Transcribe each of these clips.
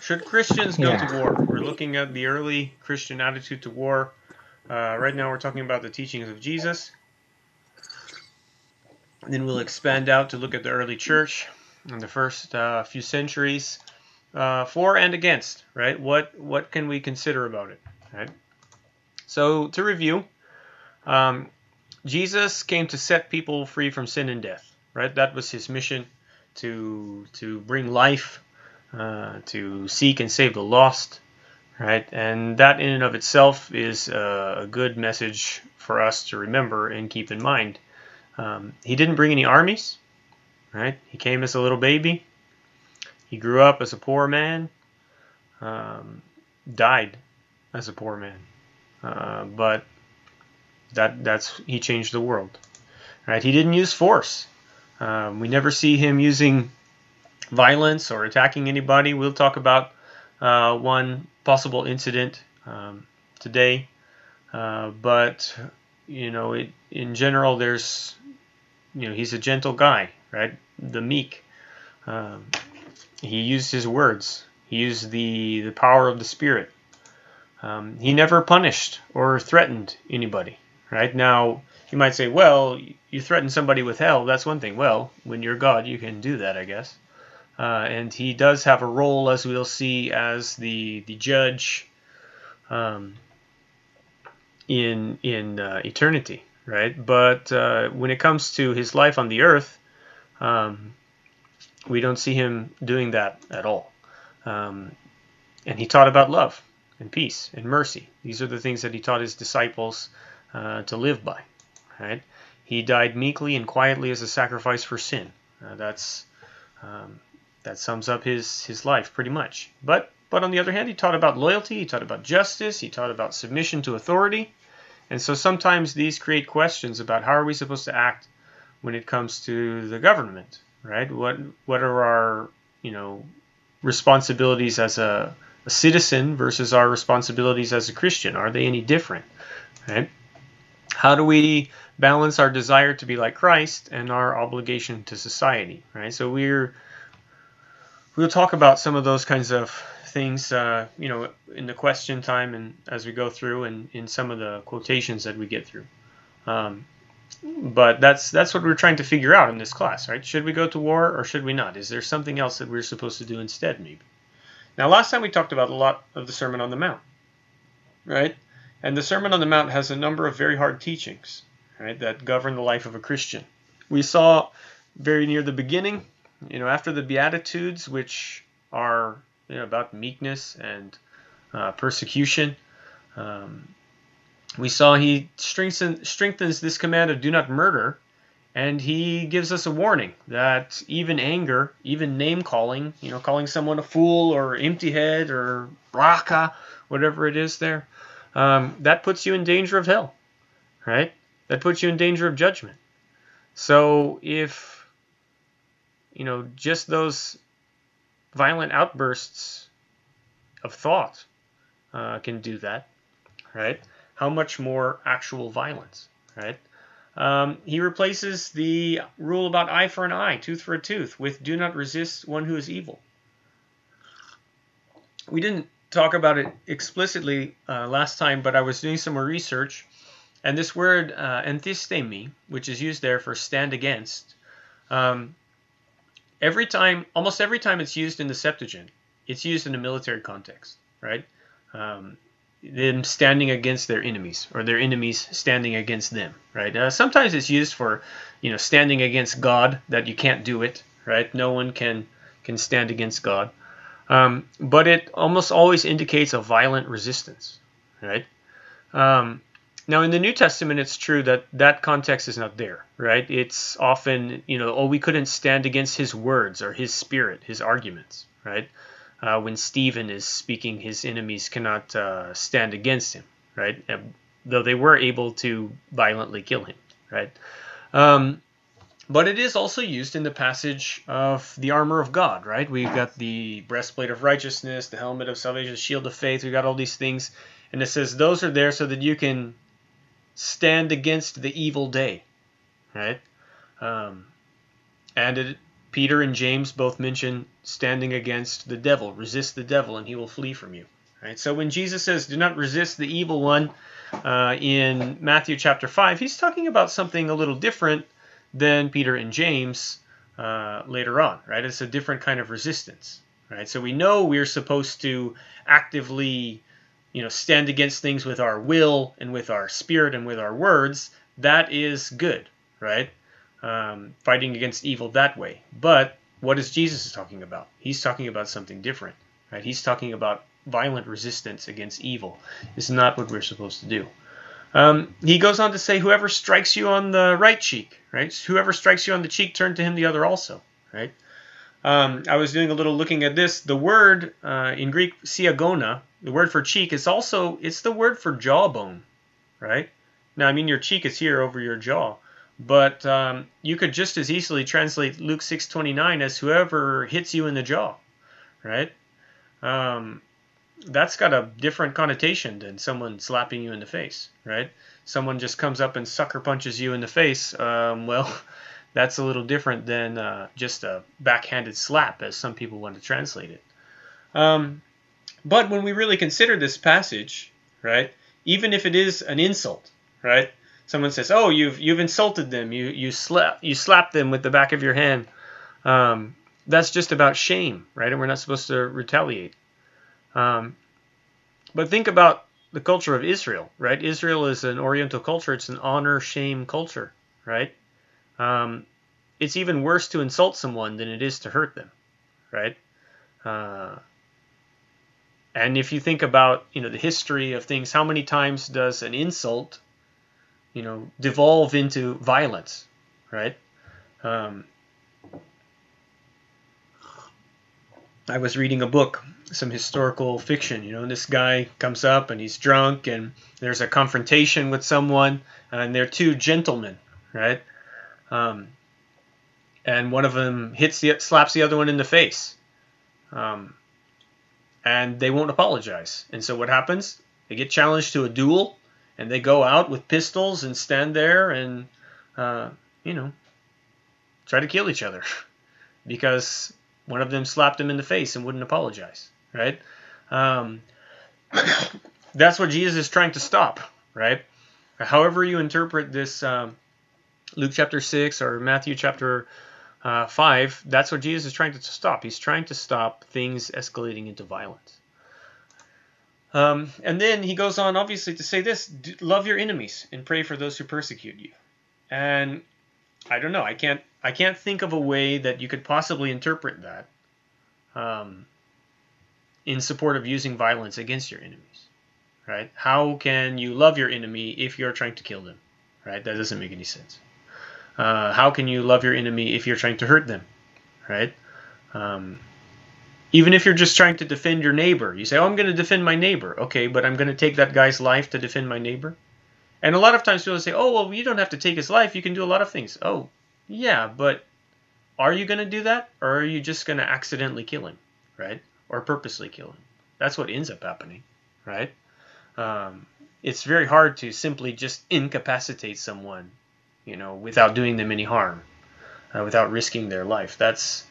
Should Christians go to Yeah. war? We're looking at the early Christian attitude to war. Right now we're talking about the teachings of Jesus. And then we'll expand out to look at the early church in the first few centuries. For and against, right? What can we consider about it, right? So to review, um, Jesus came to set people free from sin and death, right? That was his mission, to bring life, to seek and save the lost, right? And that in and of itself is a good message for us to remember and keep in mind. He didn't bring any armies, right? He came as a little baby. He grew up as a poor man, um, died as a poor man, but that's he changed the world, right? He didn't use force. We never see him using violence or attacking anybody. We'll talk about one possible incident today, but in general, he's a gentle guy, right? The meek. Um, he used his words. He used the power of the Spirit. He never punished or threatened anybody, right? Now, you might say, well, you threaten somebody with hell, that's one thing. Well, when you're God, you can do that, I guess. And he does have a role, as we'll see, as the judge um, in eternity, right? But when it comes to his life on the earth, um, we don't see him doing that at all. And he taught about love and peace and mercy. These are the things that he taught his disciples to live by, right? He died meekly and quietly as a sacrifice for sin. Um, that sums up his life pretty much. But on the other hand, he taught about loyalty, he taught about justice, he taught about submission to authority. And so sometimes these create questions about how are we supposed to act when it comes to the government, right? What are our, responsibilities as a citizen versus our responsibilities as a Christian? Are they any different, right? How do we balance our desire to be like Christ and our obligation to society, right? So we'll talk about some of those kinds of things, in the question time and as we go through, and in some of the quotations that we get through. But that's what we're trying to figure out in this class, right? Should we go to war or should we not? Is there something else that we're supposed to do instead, maybe? Now, last time we talked about a lot of the Sermon on the Mount, right? And the Sermon on the Mount has a number of very hard teachings, right, that govern the life of a Christian. We saw very near the beginning, after the Beatitudes, which are about meekness and persecution. We saw he strengthens this command of do not murder, and he gives us a warning that even anger, even name calling, calling someone a fool or empty head or raka, whatever it is there, that puts you in danger of hell, right? That puts you in danger of judgment. So if, just those violent outbursts of thought can do that, right? How much more actual violence, right? He replaces the rule about eye for an eye, tooth for a tooth, with do not resist one who is evil. We didn't talk about it explicitly last time, but I was doing some more research, and this word enthistemi, which is used there for stand against, almost every time it's used in the Septuagint, it's used in a military context, right? Them standing against their enemies, or their enemies standing against them, right? Sometimes it's used for, standing against God, that you can't do it, right? No one can stand against God. But it almost always indicates a violent resistance, right? Now, in the New Testament, it's true that context is not there, right? It's often, we couldn't stand against his words or his spirit, his arguments, right? When Stephen is speaking, his enemies cannot stand against him, right? Though they were able to violently kill him, right? But it is also used in the passage of the armor of God, right? We've got the breastplate of righteousness, the helmet of salvation, the shield of faith. We've got all these things. And it says those are there so that you can stand against the evil day, right? And Peter and James both mention standing against the devil. Resist the devil and he will flee from you. Right? So when Jesus says, do not resist the evil one in Matthew chapter 5, he's talking about something a little different than Peter and James later on. Right? It's a different kind of resistance. Right? So we know we're supposed to actively stand against things with our will and with our spirit and with our words. That is good, right? Fighting against evil that way. But what is Jesus talking about? He's talking about something different, right? He's talking about violent resistance against evil. It's not what we're supposed to do. He goes on to say, whoever strikes you on the right cheek, right? Whoever strikes you on the cheek, turn to him the other also, right? I was doing a little looking at this. The word in Greek, siagona, the word for cheek, it's the word for jawbone, right? Now, I mean, your cheek is here over your jaw, but you could just as easily translate Luke 6:29 as whoever hits you in the jaw, right? That's got a different connotation than someone slapping you in the face, right? Someone just comes up and sucker punches you in the face. Well, that's a little different than just a backhanded slap, as some people want to translate it. But when we really consider this passage, right, even if it is an insult, right, someone says, "Oh, you've insulted them. You slapped them with the back of your hand." That's just about shame, right? And we're not supposed to retaliate. But think about the culture of Israel, right? Israel is an Oriental culture. It's an honor-shame culture, right? It's even worse to insult someone than it is to hurt them, right? And if you think about, the history of things, how many times does an insult, devolve into violence, right? I was reading a book, some historical fiction, and this guy comes up and he's drunk and there's a confrontation with someone and they're two gentlemen, right? And one of them slaps the other one in the face. And they won't apologize. And so what happens? They get challenged to a duel, and they go out with pistols and stand there and, try to kill each other because one of them slapped them in the face and wouldn't apologize, right? That's what Jesus is trying to stop, right? However you interpret this Luke chapter 6 or Matthew chapter 5, that's what Jesus is trying to stop. He's trying to stop things escalating into violence. And then he goes on, obviously, to say this: love your enemies and pray for those who persecute you. And I don't know. I can't think of a way that you could possibly interpret that in support of using violence against your enemies, right? How can you love your enemy if you're trying to kill them, right? That doesn't make any sense. How can you love your enemy if you're trying to hurt them, right? Even if you're just trying to defend your neighbor, you say, "Oh, I'm going to defend my neighbor." Okay, but I'm going to take that guy's life to defend my neighbor. And a lot of times people say, "Oh, well, you don't have to take his life. You can do a lot of things." Oh, yeah, but are you going to do that? Or are you just going to accidentally kill him, right? Or purposely kill him? That's what ends up happening, right? It's very hard to simply just incapacitate someone, without doing them any harm, without risking their life. That's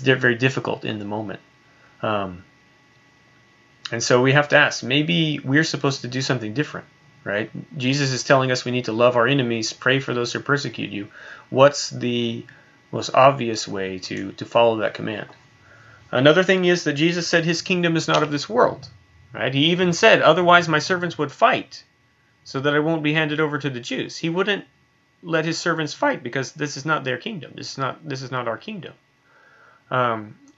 very difficult in the moment. And so we have to ask, maybe we're supposed to do something different, right? Jesus is telling us we need to love our enemies, pray for those who persecute you. What's the most obvious way to follow that command? Another thing is that Jesus said his kingdom is not of this world, right? He even said, otherwise my servants would fight so that I won't be handed over to the Jews. He wouldn't let his servants fight because this is not their kingdom. This is not our kingdom.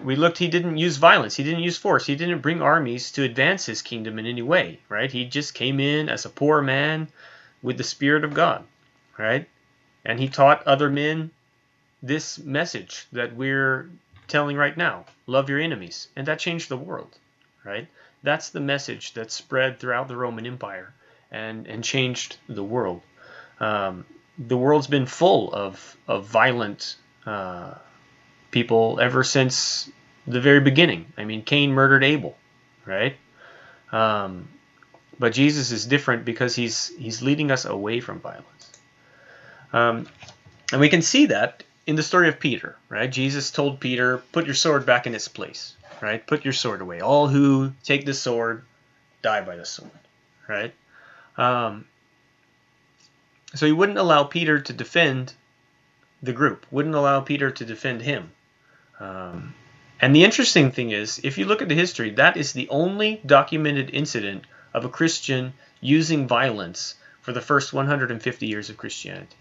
We looked, he didn't use violence. He didn't use force. He didn't bring armies to advance his kingdom in any way, right? He just came in as a poor man with the Spirit of God, right? And he taught other men this message that we're telling right now. Love your enemies. And that changed the world, right? That's the message that spread throughout the Roman Empire and changed the world. The world's been full of violent people ever since the very beginning. I mean, Cain murdered Abel, right? But Jesus is different because he's leading us away from violence. And we can see that in the story of Peter, right? Jesus told Peter, put your sword back in its place, right? Put your sword away. All who take the sword die by the sword, right? So he wouldn't allow Peter to defend the group, wouldn't allow Peter to defend him. And the interesting thing is, if you look at the history, that is the only documented incident of a Christian using violence for the first 150 years of Christianity.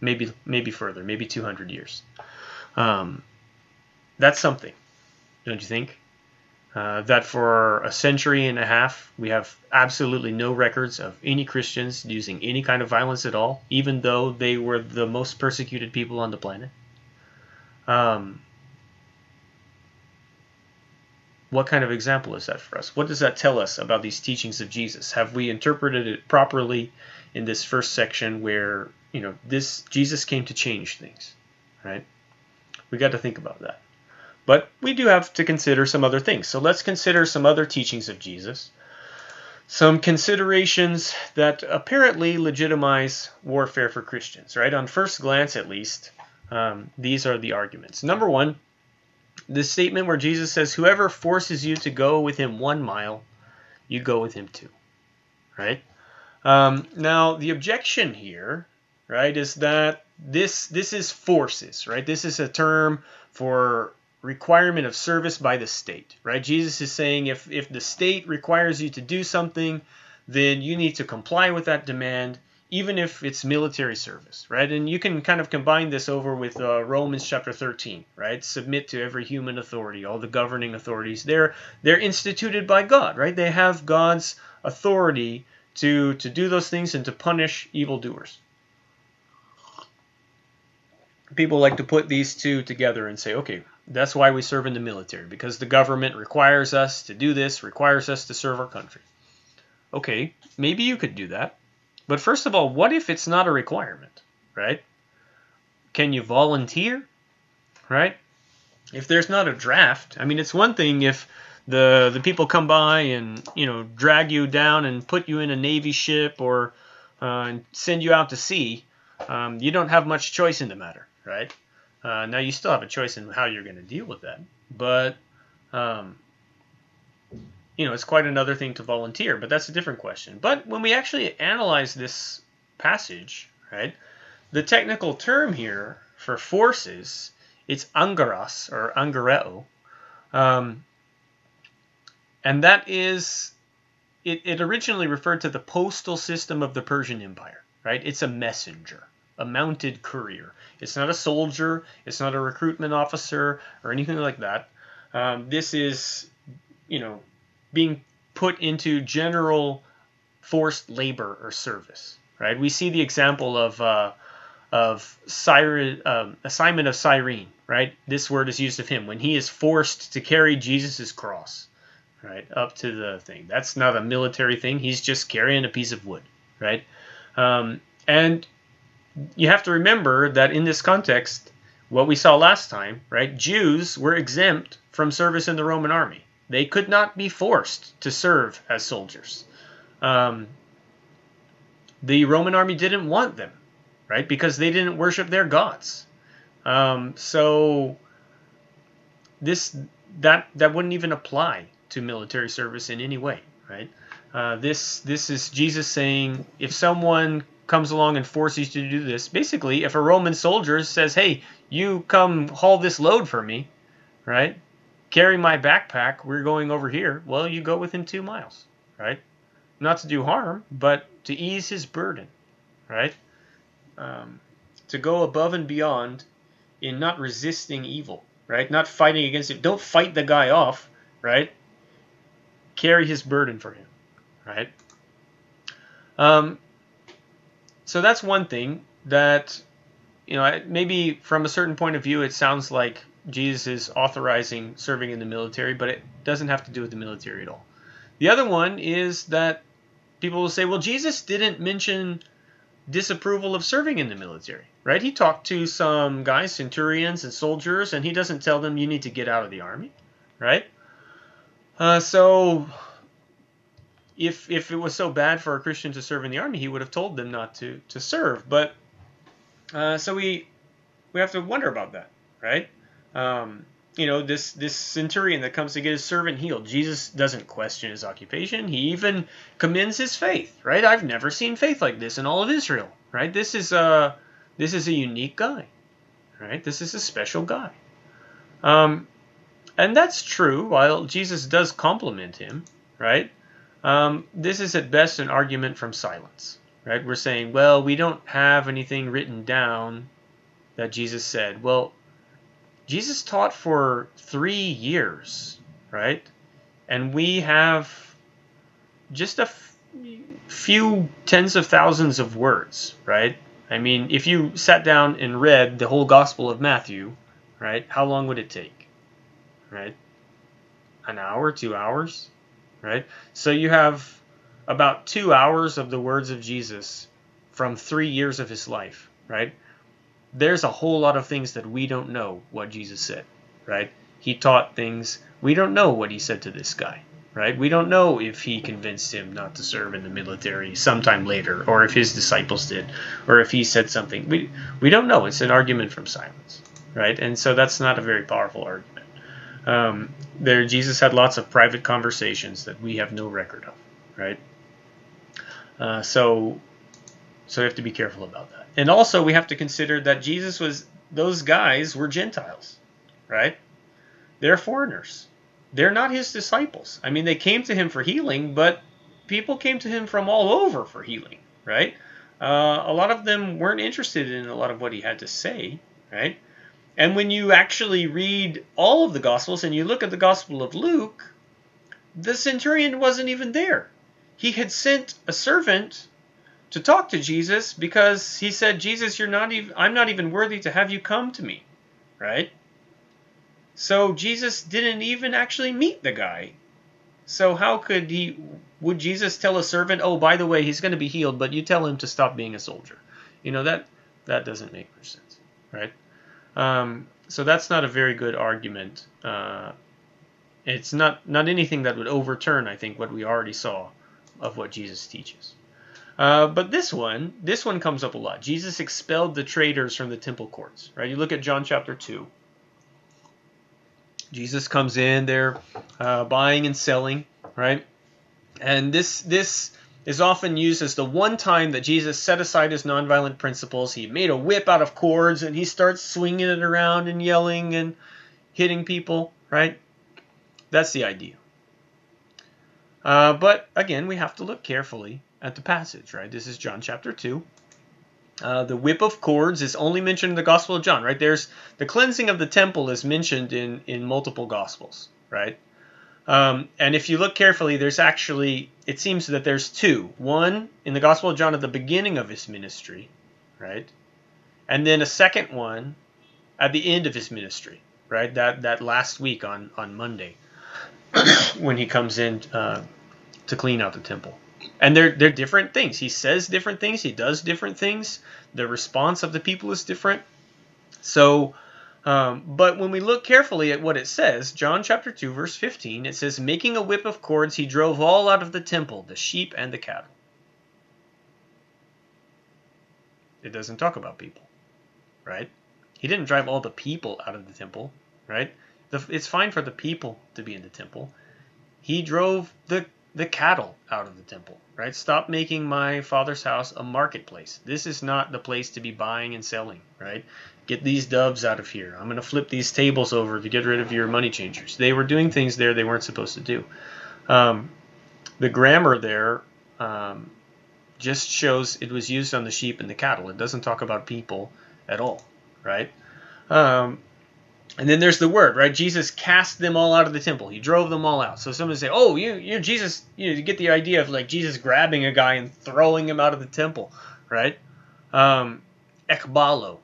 Maybe further, maybe 200 years. That's something, don't you think? That for a century and a half, we have absolutely no records of any Christians using any kind of violence at all, even though they were the most persecuted people on the planet. What kind of example is that for us? What does that tell us about these teachings of Jesus? Have we interpreted it properly in this first section where, this Jesus came to change things, right? We got to think about that. But we do have to consider some other things. So let's consider some other teachings of Jesus. Some considerations that apparently legitimize warfare for Christians, right? On first glance, at least, these are the arguments. Number one, this statement where Jesus says, whoever forces you to go with him 1 mile, you go with him 2, right? Now, the objection here, right, is that this is forces, right? This is a term for requirement of service by the state, right? Jesus is saying if the state requires you to do something, then you need to comply with that demand, even if it's military service, right? And you can kind of combine this over with Romans chapter 13, right? Submit to every human authority, all the governing authorities. They're instituted by God, right? They have God's authority to do those things and to punish evildoers. People like to put these two together and say, okay, that's why we serve in the military, because the government requires us to do this, requires us to serve our country. Okay, maybe you could do that. But first of all, what if it's not a requirement, right? Can you volunteer, right? If there's not a draft, I mean, it's one thing if the people come by and, drag you down and put you in a Navy ship or and send you out to sea. You don't have much choice in the matter, right? Now, you still have a choice in how you're going to deal with that. But, it's quite another thing to volunteer, but that's a different question. But when we actually analyze this passage, right, the technical term here for forces, it's angaros or angareo. And that is, it originally referred to the postal system of the Persian Empire, right? It's a messenger, a mounted courier. It's not a soldier. It's not a recruitment officer or anything like that. This is, being put into general forced labor or service, right? We see the example of Simon of Cyrene, right? This word is used of him when he is forced to carry Jesus's cross, right, up to the thing. That's not a military thing. He's just carrying a piece of wood, right? And you have to remember that in this context, what we saw last time, right, Jews were exempt from service in the Roman army. They could not be forced to serve as soldiers. The Roman army didn't want them, right, because they didn't worship their gods. So that wouldn't even apply to military service in any way, right? This is Jesus saying, if someone comes along and forces you to do this, basically, if a Roman soldier says, hey, you come haul this load for me, right? Carry my backpack, we're going over here. Well, you go with him 2 miles, right? Not to do harm, but to ease his burden, right? To go above and beyond in not resisting evil, right? Not fighting against it. Don't fight the guy off, right? Carry his burden for him, right? So that's one thing that, maybe from a certain point of view, it sounds like Jesus is authorizing serving in the military, but it doesn't have to do with the military at all. The other one is that people will say, well, Jesus didn't mention disapproval of serving in the military, right? He talked to some guys, centurions and soldiers, and he doesn't tell them you need to get out of the army, right? So if it was so bad for a Christian to serve in the army, he would have told them not to serve. But so we We have to wonder about that, right? This centurion that comes to get his servant healed, Jesus doesn't question his occupation. He even commends his faith, right? I've never seen faith like this in all of Israel, right? This is a unique guy, right? This is a special guy. And that's true. While Jesus does compliment him, right? This is at best an argument from silence, right? We're saying, well, we don't have anything written down that Jesus said. Well, Jesus taught for 3 years, right? And we have just a few tens of thousands of words, right? I mean, if you sat down and read the whole Gospel of Matthew, right, how long would it take, right? An hour, 2 hours, right? So you have about 2 hours of the words of Jesus from 3 years of his life, right? There's a whole lot of things that we don't know what Jesus said, right? He taught things. We don't know what he said to this guy, right? We don't know if he convinced him not to serve in the military sometime later, or if his disciples did, or if he said something. We don't know. It's an argument from silence, right? And so that's not a very powerful argument. Jesus had lots of private conversations that we have no record of, right? So we have to be careful about that. And also we have to consider that those guys were Gentiles, right? They're foreigners. They're not his disciples. I mean, they came to him for healing, but people came to him from all over for healing, right? A lot of them weren't interested in a lot of what he had to say, right? And when you actually read all of the Gospels and you look at the Gospel of Luke, the centurion wasn't even there. He had sent a servant to talk to Jesus because he said, Jesus, I'm not even worthy to have you come to me, right? So Jesus didn't even actually meet the guy. So would Jesus tell a servant, oh, by the way, he's going to be healed, but you tell him to stop being a soldier? That doesn't make much sense, right? So that's not a very good argument. It's not anything that would overturn, I think, what we already saw of what Jesus teaches. But this one comes up a lot. Jesus expelled the traders from the temple courts, right? You look at John chapter 2. Jesus comes in, they're buying and selling, right? And this is often used as the one time that Jesus set aside his nonviolent principles. He made a whip out of cords and he starts swinging it around and yelling and hitting people, right? That's the idea. But again, we have to look carefully at the passage, right? This is John chapter 2. The whip of cords is only mentioned in the Gospel of John, right? There's the cleansing of the temple is mentioned in multiple Gospels, right? And if you look carefully, it seems that there's two. One in the Gospel of John at the beginning of his ministry, right? And then a second one at the end of his ministry, right? That last week on Monday when he comes in to clean out the temple. And they're different things. He says different things. He does different things. The response of the people is different. So, but when we look carefully at what it says, John chapter 2, verse 15, it says, making a whip of cords, he drove all out of the temple, the sheep and the cattle. It doesn't talk about people, right? He didn't drive all the people out of the temple, right? It's fine for the people to be in the temple. He drove the cattle out of the temple, right? Stop making my Father's house a marketplace. This is not the place to be buying and selling, right? Get these doves out of here. I'm going to flip these tables over to get rid of your money changers. They were doing things there they weren't supposed to do. The grammar there just shows it was used on the sheep and the cattle. It doesn't talk about people at all, right? And then there's the word, right? Jesus cast them all out of the temple. He drove them all out. So someone say, oh, you Jesus, you get the idea of like Jesus grabbing a guy and throwing him out of the temple, right? Ekbalo.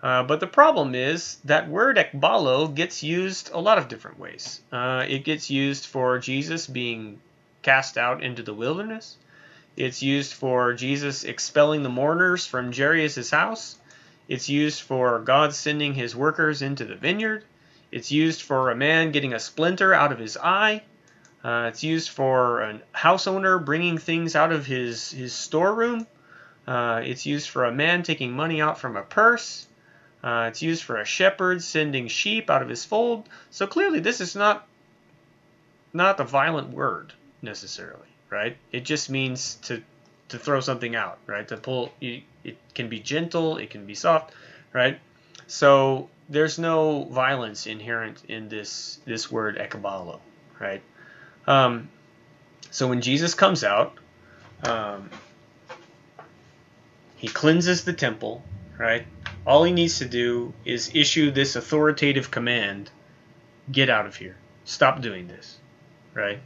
But the problem is that word ekbalo gets used a lot of different ways. It gets used for Jesus being cast out into the wilderness. It's used for Jesus expelling the mourners from Jairus' house. It's used for God sending his workers into the vineyard. It's used for a man getting a splinter out of his eye. It's used for a house owner bringing things out of his storeroom. It's used for a man taking money out from a purse. It's used for a shepherd sending sheep out of his fold. So clearly this is not a violent word necessarily, right? It just means to throw something out, right? To pull. It can be gentle, it can be soft, right? So there's no violence inherent in this word ekabalo, right? So when Jesus comes out, um, he cleanses the temple, right? All he needs to do is issue this authoritative command: get out of here. Stop doing this, right?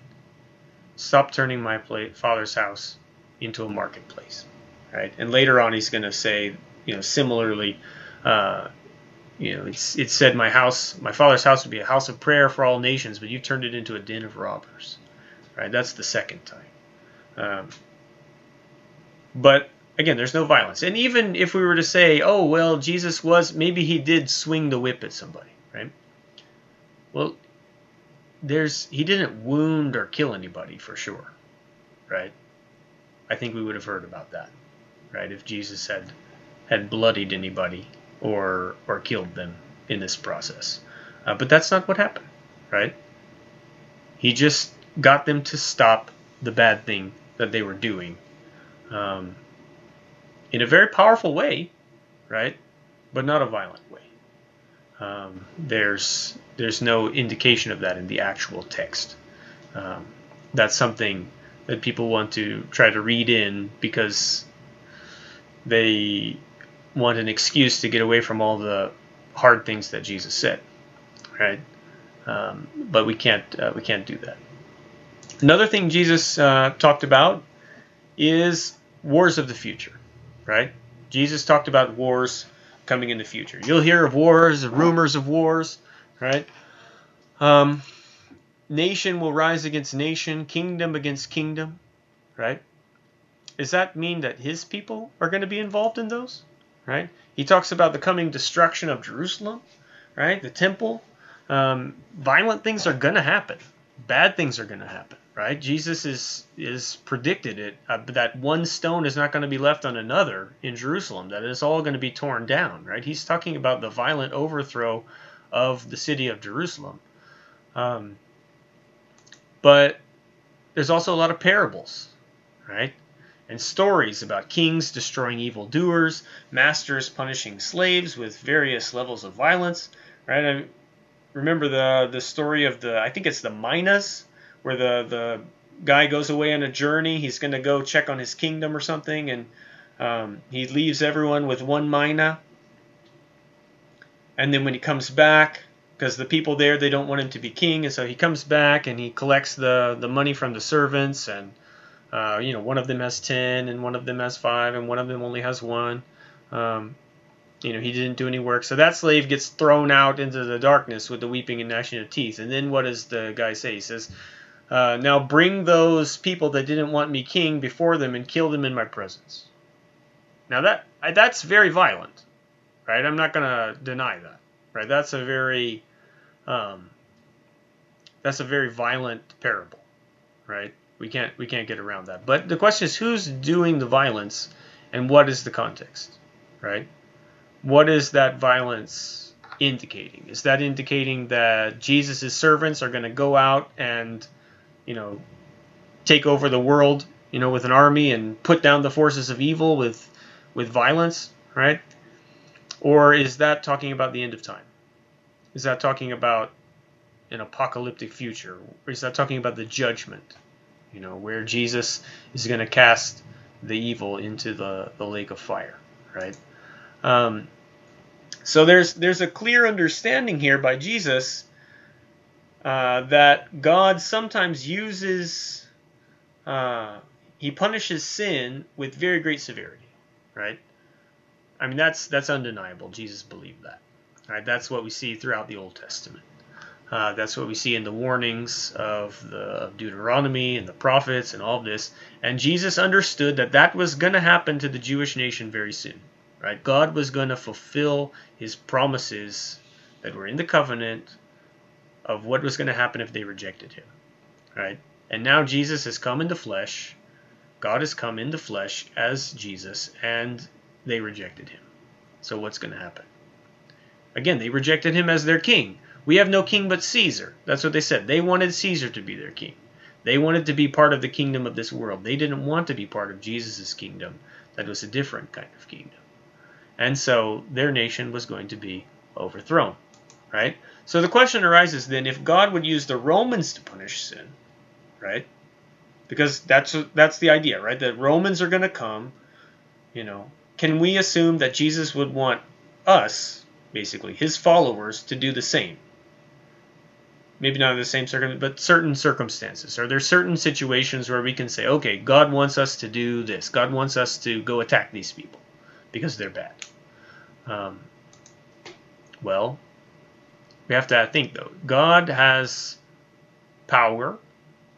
Stop turning my father's house into a marketplace, right? And later on, he's going to say, similarly, uh, it said, my father's house would be a house of prayer for all nations, but you turned it into a den of robbers, right? That's the second time. But again, there's no violence. And even if we were to say, oh, well, Jesus maybe he did swing the whip at somebody, right? Well, he didn't wound or kill anybody for sure, right? I think we would have heard about that, right? If Jesus had bloodied anybody or killed them in this process. But that's not what happened, right? He just got them to stop the bad thing that they were doing in a very powerful way, right? But not a violent way. There's no indication of that in the actual text. That's something that people want to try to read in because they want an excuse to get away from all the hard things that Jesus said, right? But we can't do that. Another thing Jesus talked about is wars of the future, right? Jesus talked about wars coming in the future. You'll hear of wars, rumors of wars, right? Nation will rise against nation, kingdom against kingdom, right? Does that mean that his people are going to be involved in those, right? He talks about the coming destruction of Jerusalem, right? The temple. Violent things are going to happen. Bad things are going to happen, right? Jesus is predicted it that one stone is not going to be left on another in Jerusalem, that it's all going to be torn down, right? He's talking about the violent overthrow of the city of Jerusalem. But there's also a lot of parables, right? And stories about kings destroying evildoers, masters punishing slaves with various levels of violence, right? I remember the story of I think it's the Minas, where the guy goes away on a journey. He's going to go check on his kingdom or something, and he leaves everyone with one mina. And then when he comes back, because the people there, they don't want him to be king, and so he comes back and he collects the money from the servants, and one of them has 10, and one of them has 5, and one of them only has 1. He didn't do any work. So that slave gets thrown out into the darkness with the weeping and gnashing of teeth. And then what does the guy say? He says, now bring those people that didn't want me king before them and kill them in my presence. Now that's very violent, right? I'm not going to deny that, right? That's a very violent parable, right? We can't get around that. But the question is, who's doing the violence, and what is the context, right? What is that violence indicating? Is that indicating that Jesus' servants are going to go out and, take over the world, with an army and put down the forces of evil with violence, right? Or is that talking about the end of time? Is that talking about an apocalyptic future? Or is that talking about the judgment, where Jesus is going to cast the evil into the lake of fire, right? So there's a clear understanding here by Jesus that God sometimes uses, he punishes sin with very great severity, right? I mean, that's undeniable. Jesus believed that, right? That's what we see throughout the Old Testament. That's what we see in the warnings of Deuteronomy and the prophets and all of this. And Jesus understood that was going to happen to the Jewish nation very soon. Right? God was going to fulfill his promises that were in the covenant of what was going to happen if they rejected him. Right? And now Jesus has come in the flesh. God has come in the flesh as Jesus, and they rejected him. So what's going to happen? Again, they rejected him as their king. We have no king but Caesar. That's what they said. They wanted Caesar to be their king. They wanted to be part of the kingdom of this world. They didn't want to be part of Jesus' kingdom. That was a different kind of kingdom. And so their nation was going to be overthrown, right? So the question arises then, if God would use the Romans to punish sin, right? Because that's the idea, right? That Romans are going to come, can we assume that Jesus would want us, basically, his followers, to do the same? Maybe not in the same but certain circumstances. Are there certain situations where we can say, okay, God wants us to do this. God wants us to go attack these people because they're bad. Well, we have to think, though. God has power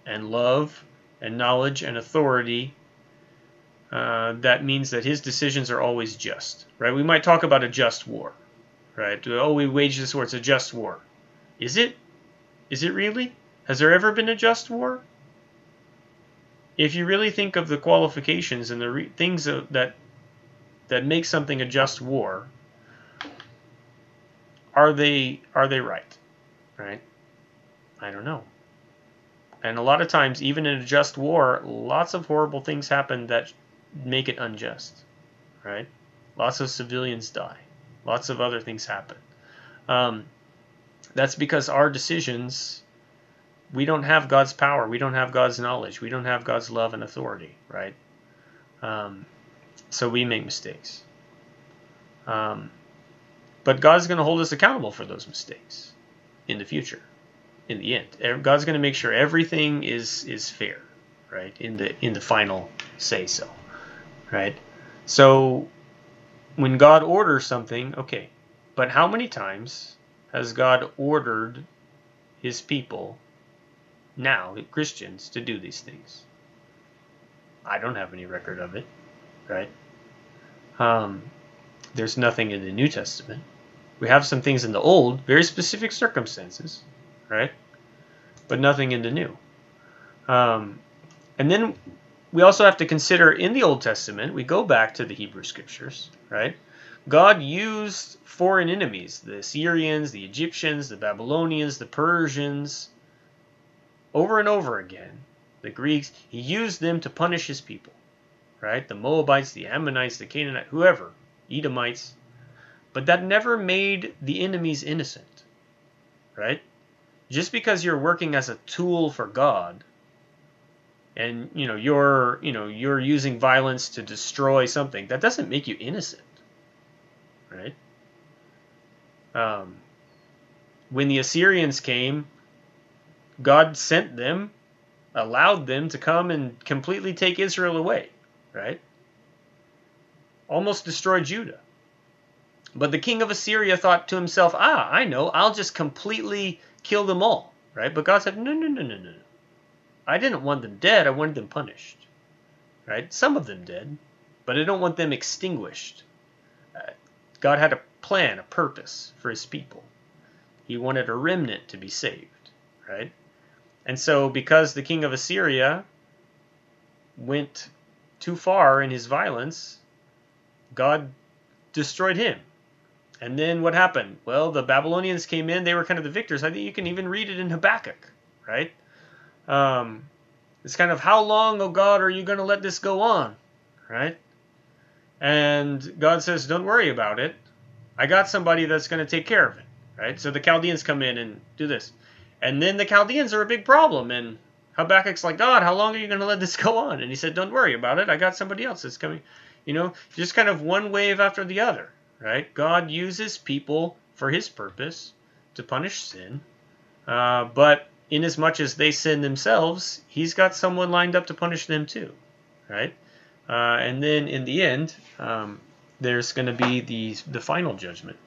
and love and knowledge and authority. That means that his decisions are always just, right? We might talk about a just war, right? Oh, we wage this war. It's a just war. Is it? Is it really? Has there ever been a just war? If you really think of the qualifications and the things that make something a just war, are they right? Right? I don't know. And a lot of times, even in a just war, lots of horrible things happen that make it unjust, right? Lots of civilians die. Lots of other things happen. That's because our decisions, we don't have God's power. We don't have God's knowledge. We don't have God's love and authority, right? So we make mistakes. But God's going to hold us accountable for those mistakes in the future. In the end, God's going to make sure everything is fair, right? In the final say so, right? So when God orders something, okay, but how many times has God ordered his people, now Christians, to do these things? I don't have any record of it, right? There's nothing in the New Testament. We have some things in the Old, very specific circumstances, right? But nothing in the New. And then we also have to consider in the Old Testament, we go back to the Hebrew Scriptures, right? God used foreign enemies, the Assyrians, the Egyptians, the Babylonians, the Persians, over and over again. The Greeks, he used them to punish his people, right? The Moabites, the Ammonites, the Canaanites, whoever, Edomites. But that never made the enemies innocent, right? Just because you're working as a tool for God, and you're using violence to destroy something, that doesn't make you innocent, right? When the Assyrians came, God sent them, allowed them to come and completely take Israel away, right? Almost destroy Judah. But the king of Assyria thought to himself, I know, I'll just completely kill them all, right? But God said, no. I didn't want them dead, I wanted them punished, right? Some of them did, but I don't want them extinguished. God had a plan, a purpose for his people. He wanted a remnant to be saved, right? And so because the king of Assyria went too far in his violence, God destroyed him. And then what happened? Well, the Babylonians came in. They were kind of the victors. I think you can even read it in Habakkuk, right? It's kind of, how long, oh God, are you going to let this go on, right? And God says, don't worry about it. I got somebody that's going to take care of it, right? So the Chaldeans come in and do this. And then the Chaldeans are a big problem. And Habakkuk's like, God, how long are you going to let this go on? And he said, don't worry about it. I got somebody else that's coming. Just kind of one wave after the other, right? God uses people for his purpose to punish sin. But inasmuch as they sin themselves, he's got someone lined up to punish them too, right? And then in the end, there's going to be the final judgment.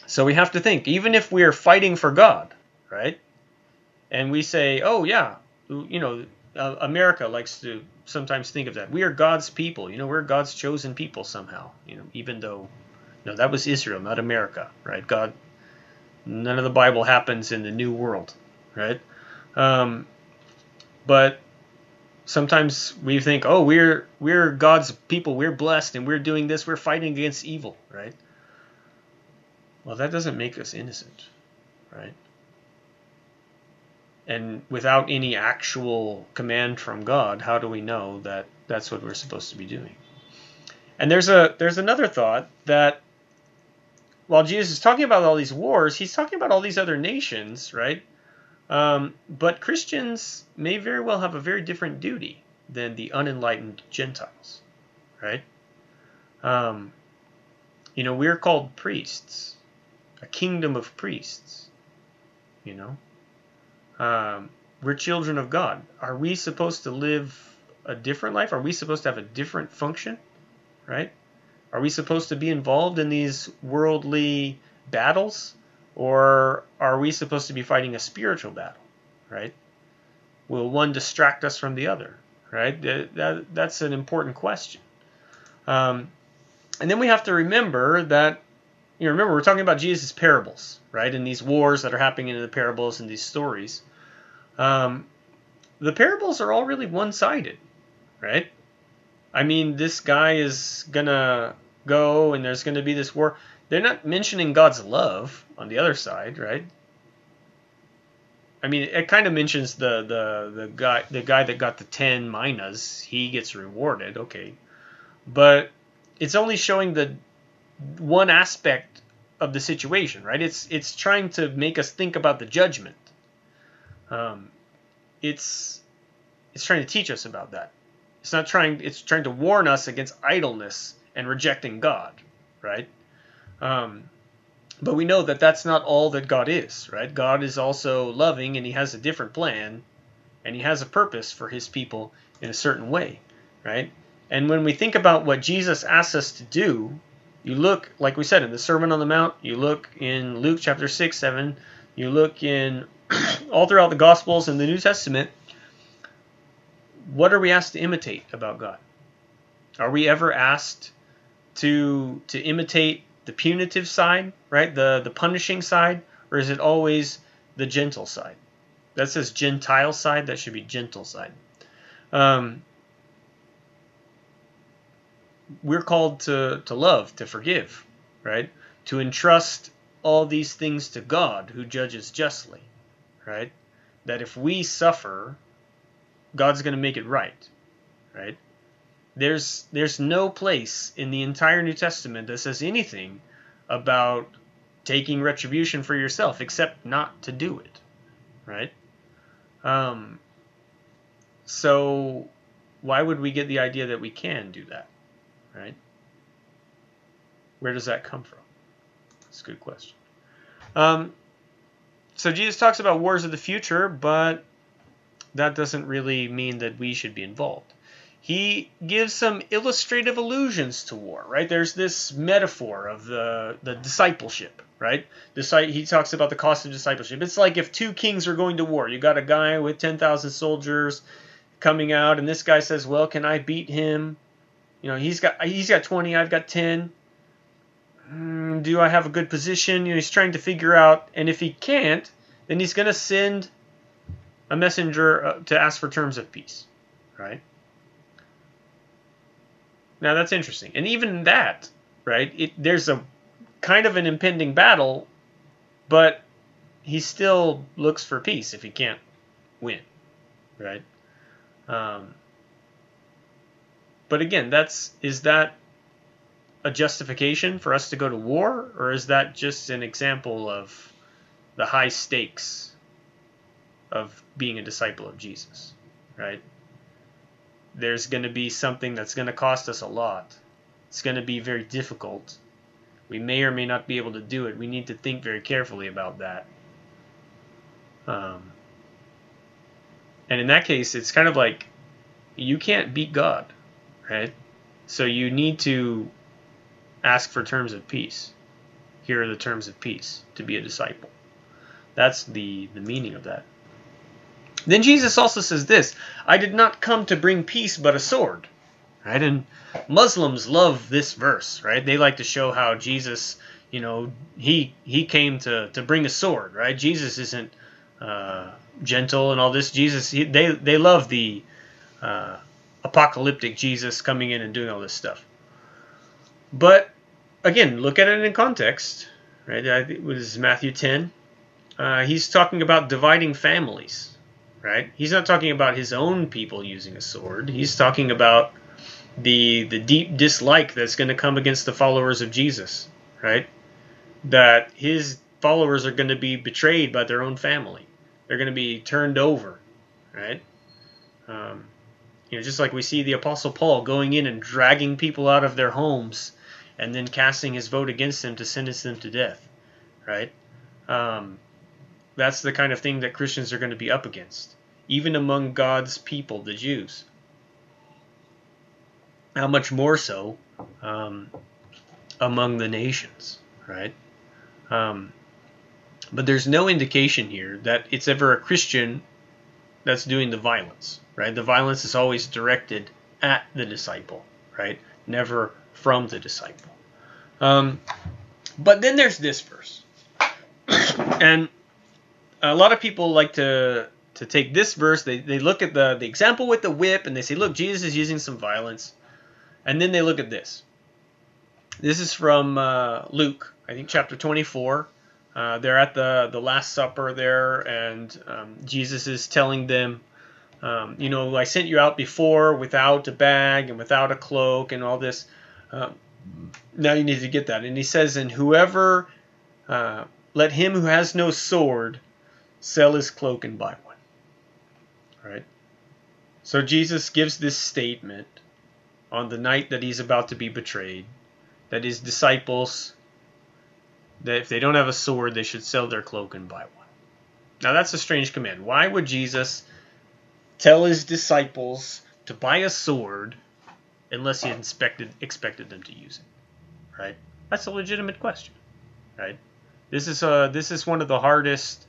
So we have to think, even if we're fighting for God, right? And we say, oh yeah, America likes to sometimes think of that. We are God's people. We're God's chosen people somehow. Even though, no, that was Israel, not America, right? God, none of the Bible happens in the New World, right? But sometimes we think, oh, we're God's people. We're blessed, and we're doing this. We're fighting against evil, right? Well, that doesn't make us innocent, right? And without any actual command from God, how do we know that that's what we're supposed to be doing? And there's another thought that while Jesus is talking about all these wars, he's talking about all these other nations, right? But Christians may very well have a very different duty than the unenlightened Gentiles, right? We're called priests, a kingdom of priests, you know. We're children of God. Are we supposed to live a different life? Are we supposed to have a different function, right? Are we supposed to be involved in these worldly battles? Or are we supposed to be fighting a spiritual battle, right? Will one distract us from the other, right? That's an important question. And then we have to remember that, remember we're talking about Jesus' parables, right? And these wars that are happening in the parables and these stories. The parables are all really one-sided, right? I mean, this guy is going to go and there's going to be this war. They're not mentioning God's love on the other side, right? I mean, it kind of mentions the guy that got the 10 minas. He gets rewarded, okay. But it's only showing the one aspect of the situation, right? It's trying to make us think about the judgment. It's trying to teach us about that. It's trying to warn us against idleness and rejecting God, right? But we know that that's not all that God is, right? God is also loving, and he has a different plan, and he has a purpose for his people in a certain way, right? And when we think about what Jesus asks us to do, you look, like we said, in the Sermon on the Mount, you look in Luke chapter 6, 7, you look in all throughout the Gospels and the New Testament, what are we asked to imitate about God? Are we ever asked to imitate the punitive side, right? The punishing side, or is it always the gentle side? That says Gentile side, that should be gentle side. We're called to love, to forgive, right? To entrust all these things to God who judges justly, right? That if we suffer, God's going to make it right, right? There's no place in the entire New Testament that says anything about taking retribution for yourself except not to do it, right? So why would we get the idea that we can do that, right? Where does that come from? That's a good question. So Jesus talks about wars of the future, but that doesn't really mean that we should be involved. He gives some illustrative allusions to war, right? There's this metaphor of the discipleship, right? He talks about the cost of discipleship. It's like if two kings are going to war. You got a guy with 10,000 soldiers coming out, and this guy says, well, can I beat him? He's got 20, I've got 10. Do I have a good position? He's trying to figure out, and if he can't, then he's going to send a messenger to ask for terms of peace, right? Now that's interesting. And even that, right, there's a kind of an impending battle, but he still looks for peace if he can't win, right? But again, is that a justification for us to go to war, or is that just an example of the high stakes of being a disciple of Jesus, right? There's going to be something that's going to cost us a lot. It's going to be very difficult. We may or may not be able to do it. We need to think very carefully about that. And in that case, it's kind of like you can't beat God, right? So you need to ask for terms of peace. Here are the terms of peace to be a disciple. That's the meaning of that. Then Jesus also says this, I did not come to bring peace but a sword. Right? And Muslims love this verse, right? They like to show how Jesus, he came to bring a sword, right? Jesus isn't gentle and all this. They love the apocalyptic Jesus coming in and doing all this stuff. But again, look at it in context, right? I think it was Matthew 10. He's talking about dividing families, right? He's not talking about his own people using a sword. He's talking about the deep dislike that's going to come against the followers of Jesus, right? That his followers are going to be betrayed by their own family. They're going to be turned over, right? Just like we see the Apostle Paul going in and dragging people out of their homes and then casting his vote against them to sentence them to death, right? That's the kind of thing that Christians are going to be up against, even among God's people, the Jews. How much more so among the nations, right? But there's no indication here that it's ever a Christian that's doing the violence, right? The violence is always directed at the disciple, right? Never from the disciple. But then there's this verse. And a lot of people like to take this verse, they look at the example with the whip, and they say, look, Jesus is using some violence. And then they look at this. This is from Luke, I think chapter 24. They're at the Last Supper there, and Jesus is telling them, I sent you out before without a bag and without a cloak and all this. Now you need to get that. And he says, and whoever, let him who has no sword sell his cloak and buy one. Right? So Jesus gives this statement on the night that he's about to be betrayed, that his disciples, that if they don't have a sword, they should sell their cloak and buy one. Now that's a strange command. Why would Jesus tell his disciples to buy a sword unless he expected them to use it? Right? That's a legitimate question. Right? This is one of the hardest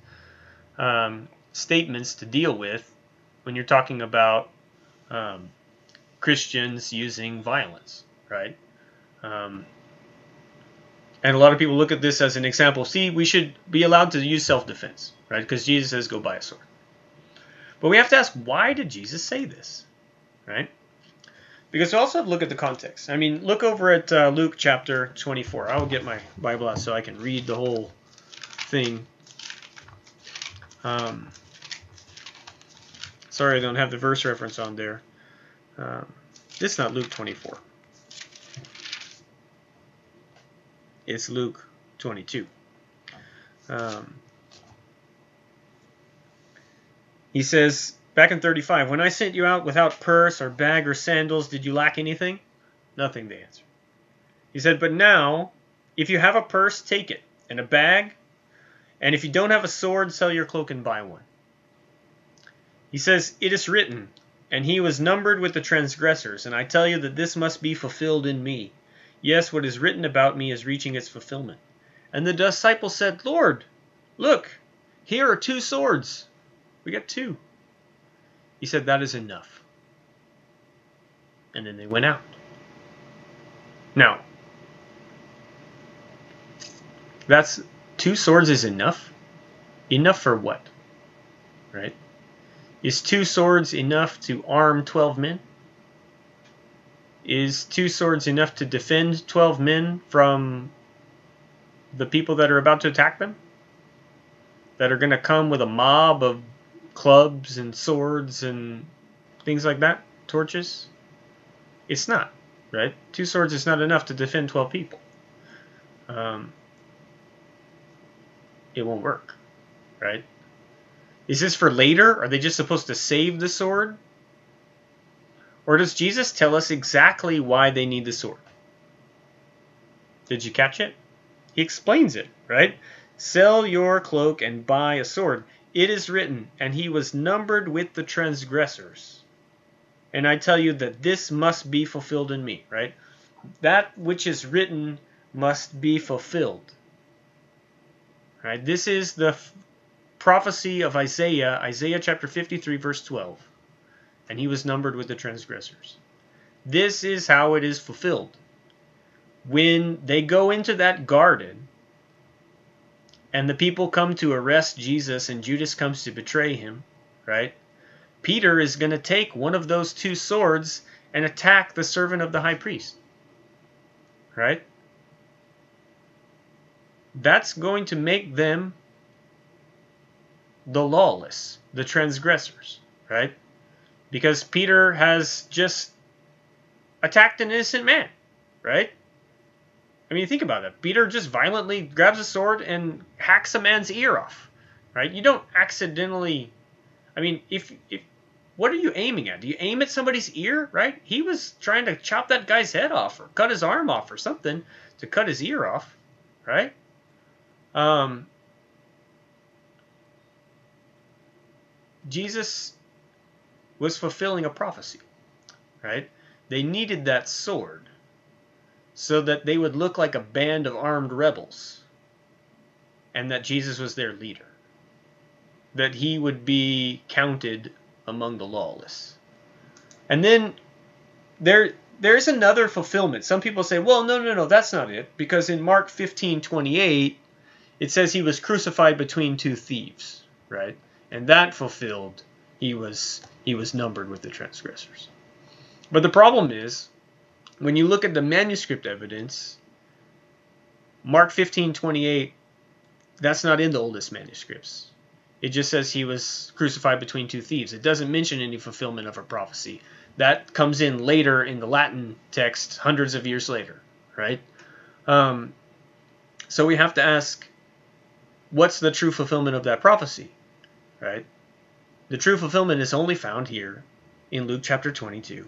statements to deal with when you're talking about Christians using violence, right? And a lot of people look at this as an example. See, we should be allowed to use self-defense, right? Because Jesus says go buy a sword. But we have to ask, why did Jesus say this, right? Because we also have to look at the context. I mean, look over at Luke chapter 24. I will get my Bible out so I can read the whole thing. Sorry, I don't have the verse reference on there. It's not Luke 24. It's Luke 22. He says, back in 35, when I sent you out without purse or bag or sandals, did you lack anything? Nothing, they answered. He said, but now, if you have a purse, take it, and a bag, and if you don't have a sword, sell your cloak and buy one. He says, it is written, and he was numbered with the transgressors, and I tell you that this must be fulfilled in me. Yes, what is written about me is reaching its fulfillment. And the disciples said, Lord, look, here are 2 swords. We got 2. He said, that is enough. And then they went out. Now, that's 2 swords is enough? Enough for what? Right? Is 2 swords enough to arm 12 men? Is 2 swords enough to defend 12 men from the people that are about to attack them? That are going to come with a mob of clubs and swords and things like that? Torches? It's not, right? 2 swords is not enough to defend 12 people. It won't work, right? Is this for later? Are they just supposed to save the sword? Or does Jesus tell us exactly why they need the sword? Did you catch it? He explains it, right? Sell your cloak and buy a sword. It is written, and he was numbered with the transgressors. And I tell you that this must be fulfilled in me, right? That which is written must be fulfilled. Right? This is the prophecy of Isaiah chapter 53, verse 12. And he was numbered with the transgressors. This is how it is fulfilled. When they go into that garden, and the people come to arrest Jesus, and Judas comes to betray him, right? Peter is going to take one of those 2 swords and attack the servant of the high priest, right? that's going to make them the lawless, the transgressors, right? Because Peter has just attacked an innocent man, right? I mean, think about it. Peter just violently grabs a sword and hacks a man's ear off, right? You don't accidentally. I mean, if what are you aiming at? Do you aim at somebody's ear, right? He was trying to chop that guy's head off or cut his arm off or something to cut his ear off, right? Jesus was fulfilling a prophecy, right? They needed that sword so that they would look like a band of armed rebels and that Jesus was their leader, that he would be counted among the lawless. And then there's another fulfillment. Some people say, well, no, that's not it, because in Mark 15:28 it says he was crucified between two thieves, right? And that fulfilled, he was numbered with the transgressors. But the problem is, when you look at the manuscript evidence, Mark 15:28, that's not in the oldest manuscripts. It just says he was crucified between two thieves. It doesn't mention any fulfillment of a prophecy. That comes in later in the Latin text, hundreds of years later, right? So we have to ask, what's the true fulfillment of that prophecy, right? The true fulfillment is only found here in Luke chapter 22,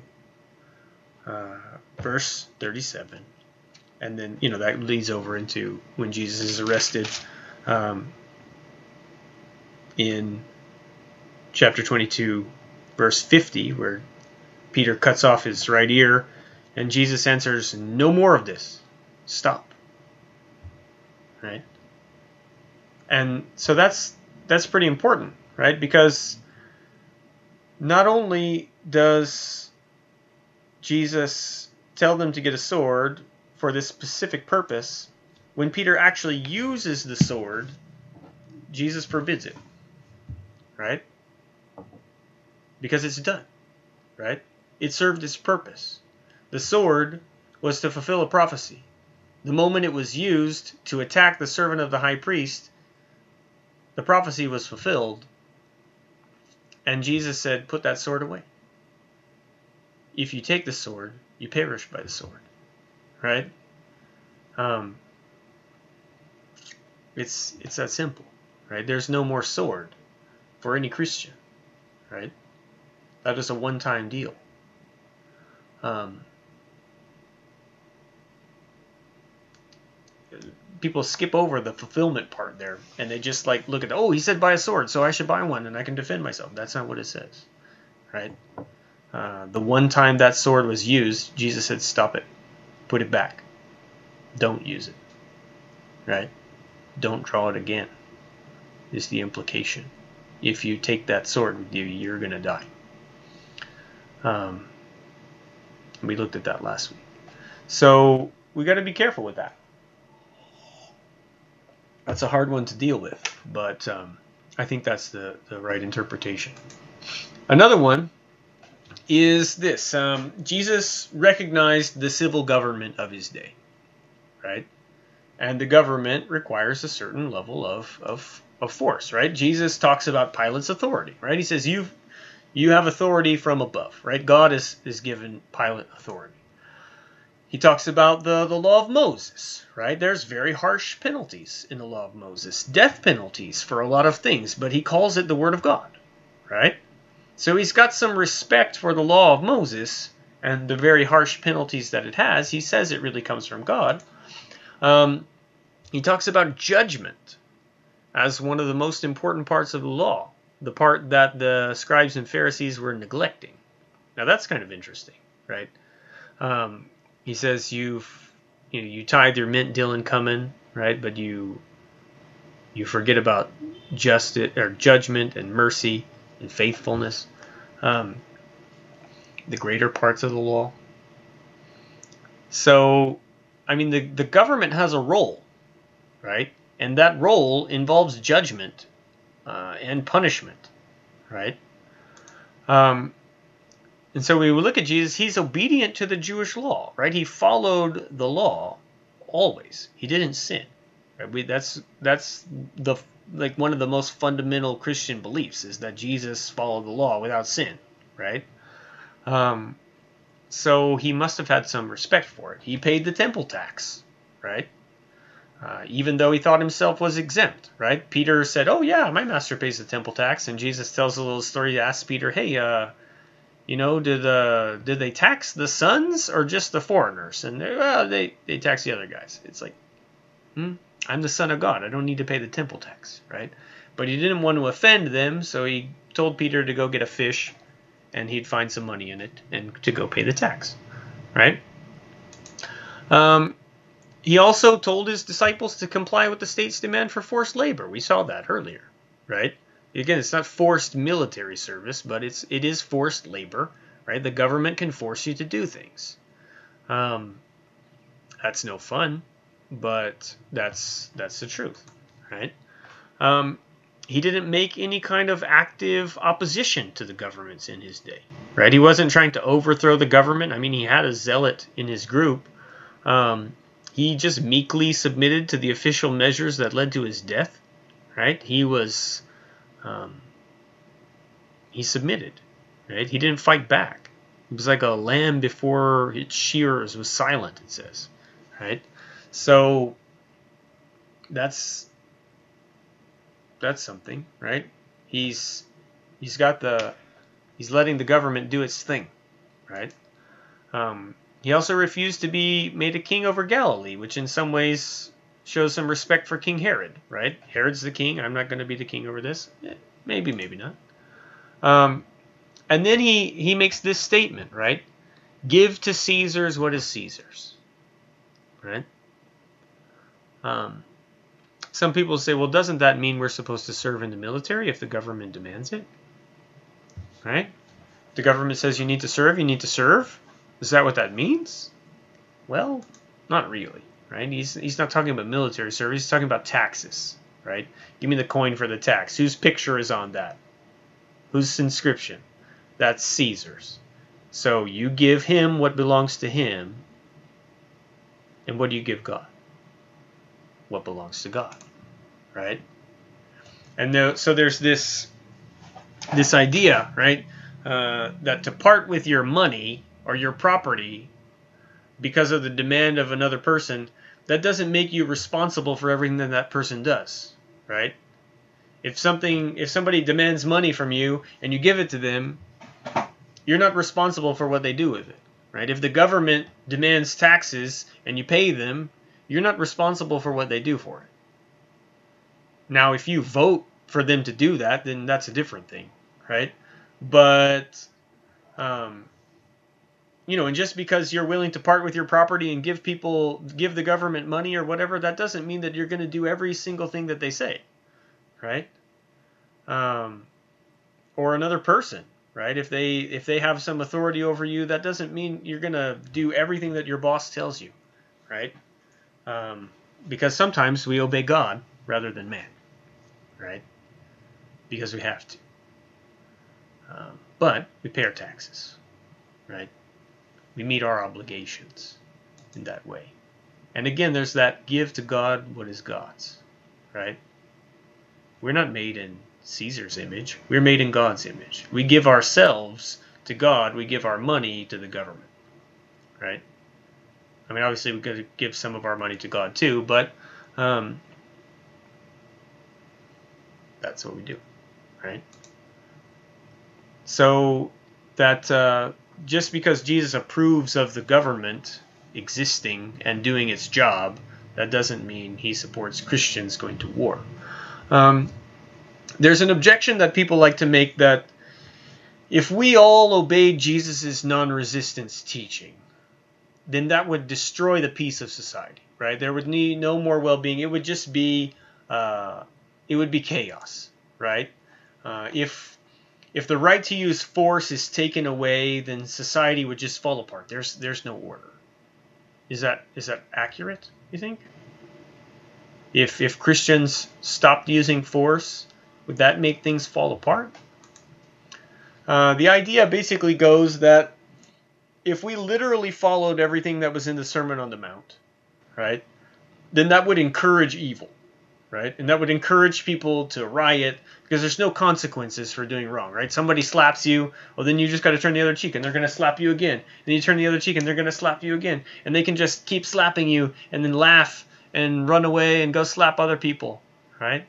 verse 37. And then, that leads over into when Jesus is arrested in chapter 22, verse 50, where Peter cuts off his right ear, and Jesus answers, no more of this. Stop. Right? And so that's pretty important, right? Because not only does Jesus tell them to get a sword for this specific purpose, when Peter actually uses the sword, Jesus forbids it, right? Because it's done, right? It served its purpose. The sword was to fulfill a prophecy. The moment it was used to attack the servant of the high priest, the prophecy was fulfilled, and Jesus said, put that sword away. If you take the sword, you perish by the sword, right? It's that simple, right? There's no more sword for any Christian, right? That is a one-time deal. People skip over the fulfillment part there, and they just look at, he said buy a sword, so I should buy one and I can defend myself. That's not what it says, right? The one time that sword was used, Jesus said, stop it, put it back, don't use it, right? Don't draw it again, is the implication. If you take that sword with you, you're going to die. We looked at that last week. So we got to be careful with that. That's a hard one to deal with, but I think that's the right interpretation. Another one is this. Jesus recognized the civil government of his day, right? And the government requires a certain level of force, right? Jesus talks about Pilate's authority, right? He says, you have authority from above, right? God is given Pilate authority. He talks about the law of Moses, right? There's very harsh penalties in the law of Moses, death penalties for a lot of things, but he calls it the Word of God, right? So he's got some respect for the law of Moses and the very harsh penalties that it has. He says it really comes from God. He talks about judgment as one of the most important parts of the law, the part that the scribes and Pharisees were neglecting. Now that's kind of interesting, right? He says you tithe your mint, dill, and cumin, right? But you forget about justice or judgment and mercy and faithfulness, the greater parts of the law. So, I mean, the government has a role, right? And that role involves judgment and punishment, right? And so we look at Jesus, he's obedient to the Jewish law, right? He followed the law always. He didn't sin, Right? That's the like one of the most fundamental Christian beliefs is that Jesus followed the law without sin, right? Um, so he must have had some respect for it. He paid the temple tax, right? Even though he thought himself was exempt, right? Peter said, "Oh yeah, my master pays the temple tax," and Jesus tells a little story. Asks Peter, "Hey, did they tax the sons or just the foreigners?" And they tax the other guys. It's like, I'm the son of God. I don't need to pay the temple tax, right? But he didn't want to offend them, so he told Peter to go get a fish, and he'd find some money in it and to go pay the tax, right? He also told his disciples to comply with the state's demand for forced labor. We saw that earlier, right? Again, it's not forced military service, but it is forced labor, right? The government can force you to do things. That's no fun, but that's the truth, right? He didn't make any kind of active opposition to the governments in his day, right? He wasn't trying to overthrow the government. I mean, he had a zealot in his group. He just meekly submitted to the official measures that led to his death, right? He submitted, right? He didn't fight back. He was like a lamb before its shearers was silent, it says, right? So that's something, right? He's letting the government do its thing, right? He also refused to be made a king over Galilee, which in some ways shows some respect for King Herod, right? Herod's the king. I'm not going to be the king over this. Maybe, maybe not. And then he makes this statement, right? Give to Caesar's what is Caesar's, right? Some people say, well, doesn't that mean we're supposed to serve in the military if the government demands it? Right? The government says you need to serve, you need to serve. Is that what that means? Well, not really, right? He's not talking about military service. He's talking about taxes, right? Give me the coin for the tax. Whose picture is on that? Whose inscription? That's Caesar's. So you give him what belongs to him, and what do you give God? What belongs to God, right? And so there's this idea, right, that to part with your money or your property because of the demand of another person, that doesn't make you responsible for everything that person does, right? If somebody demands money from you and you give it to them, you're not responsible for what they do with it, right? If the government demands taxes and you pay them, you're not responsible for what they do for it. Now, if you vote for them to do that, then that's a different thing, right? But and just because you're willing to part with your property and give the government money or whatever, that doesn't mean that you're going to do every single thing that they say, right? Or another person, right? If they have some authority over you, that doesn't mean you're going to do everything that your boss tells you, right? Because sometimes we obey God rather than man, right? Because we have to. But we pay our taxes, right? We meet our obligations in that way. And again, there's that give to God what is God's, right? We're not made in Caesar's image. We're made in God's image. We give ourselves to God. We give our money to the government, right? I mean, obviously, we've got to give some of our money to God too, but that's what we do, right? So that just because Jesus approves of the government existing and doing its job, that doesn't mean he supports Christians going to war. There's an objection that people like to make that if we all obeyed Jesus' non-resistance teaching, then that would destroy the peace of society, right? There would be no more well-being. It would just be, chaos, right? If the right to use force is taken away, then society would just fall apart. There's no order. Is that accurate, you think? If Christians stopped using force, would that make things fall apart? The idea basically goes that if we literally followed everything that was in the Sermon on the Mount, right, then that would encourage evil, right? And that would encourage people to riot because there's no consequences for doing wrong, right? Somebody slaps you, well, then you just got to turn the other cheek and they're going to slap you again. Then you turn the other cheek and they're going to slap you again. And they can just keep slapping you and then laugh and run away and go slap other people, right?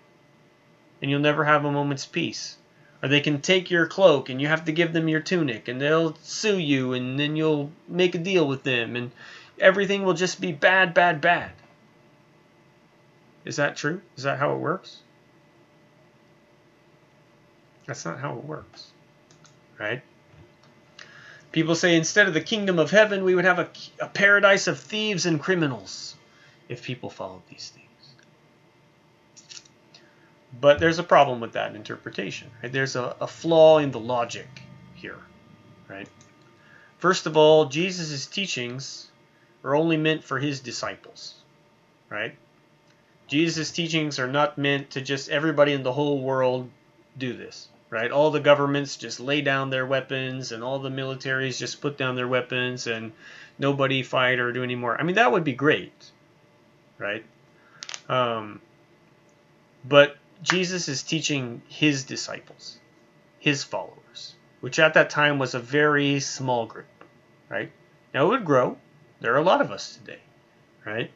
And you'll never have a moment's peace. Or they can take your cloak and you have to give them your tunic and they'll sue you and then you'll make a deal with them and everything will just be bad, bad, bad. Is that true? Is that how it works? That's not how it works, right? People say instead of the kingdom of heaven, we would have a paradise of thieves and criminals if people followed these things. But there's a problem with that interpretation. Right? There's a flaw in the logic here, right? First of all, Jesus' teachings are only meant for his disciples, right? Jesus' teachings are not meant to just everybody in the whole world do this, right? All the governments just lay down their weapons and all the militaries just put down their weapons and nobody fight or do any more. I mean, that would be great, right? But Jesus is teaching his disciples, his followers, which at that time was a very small group, right? Now it would grow. There are a lot of us today, right?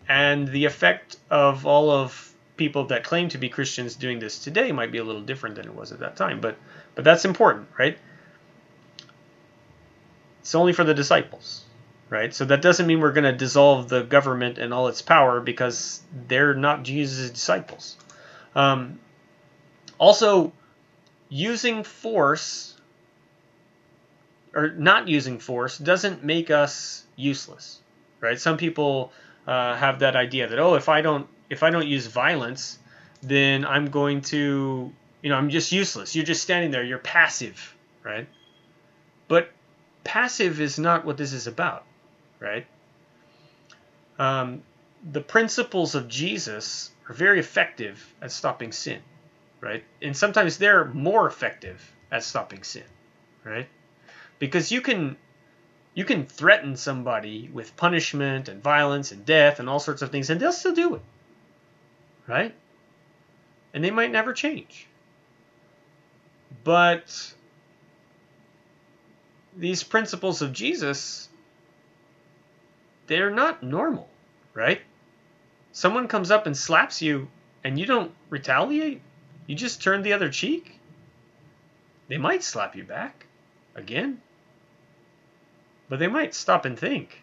And the effect of all of people that claim to be Christians doing this today might be a little different than it was at that time. But that's important, right? It's only for the disciples, right? So that doesn't mean we're going to dissolve the government and all its power because they're not Jesus' disciples. Also, using force or not using force doesn't make us useless, right? Some people have that idea that, if I don't use violence, then I'm going to, I'm just useless. You're just standing there. You're passive, right? But passive is not what this is about, right? The principles of Jesus are very effective at stopping sin, right? And sometimes they're more effective at stopping sin, right? Because you can threaten somebody with punishment and violence and death and all sorts of things, and they'll still do it, right? And they might never change. But these principles of Jesus, they're not normal, right? Someone comes up and slaps you and you don't retaliate. You just turn the other cheek. They might slap you back again. But they might stop and think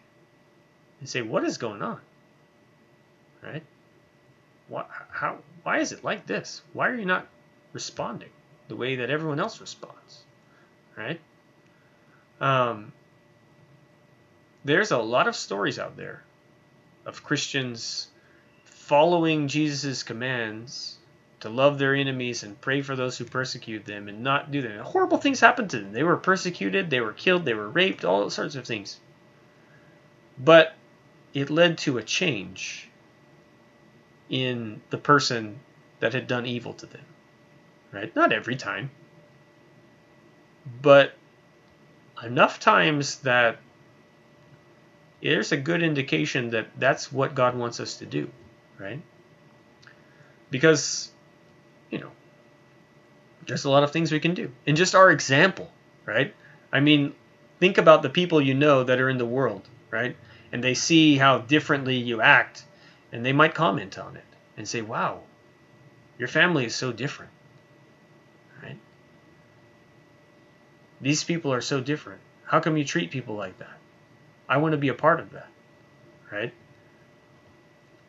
and say, what is going on? Right? Why is it like this? Why are you not responding the way that everyone else responds? Right? There's a lot of stories out there of Christians following Jesus' commands to love their enemies and pray for those who persecute them and not do them. Horrible things happened to them. They were persecuted, they were killed, they were raped, all sorts of things. But it led to a change in the person that had done evil to them. Right? Not every time. But enough times that there's a good indication that that's what God wants us to do. Right? Because there's a lot of things we can do. And just our example, right? I mean, think about the people that are in the world, right? And they see how differently you act, and they might comment on it and say, wow, your family is so different, right? These people are so different. How come you treat people like that? I want to be a part of that, right?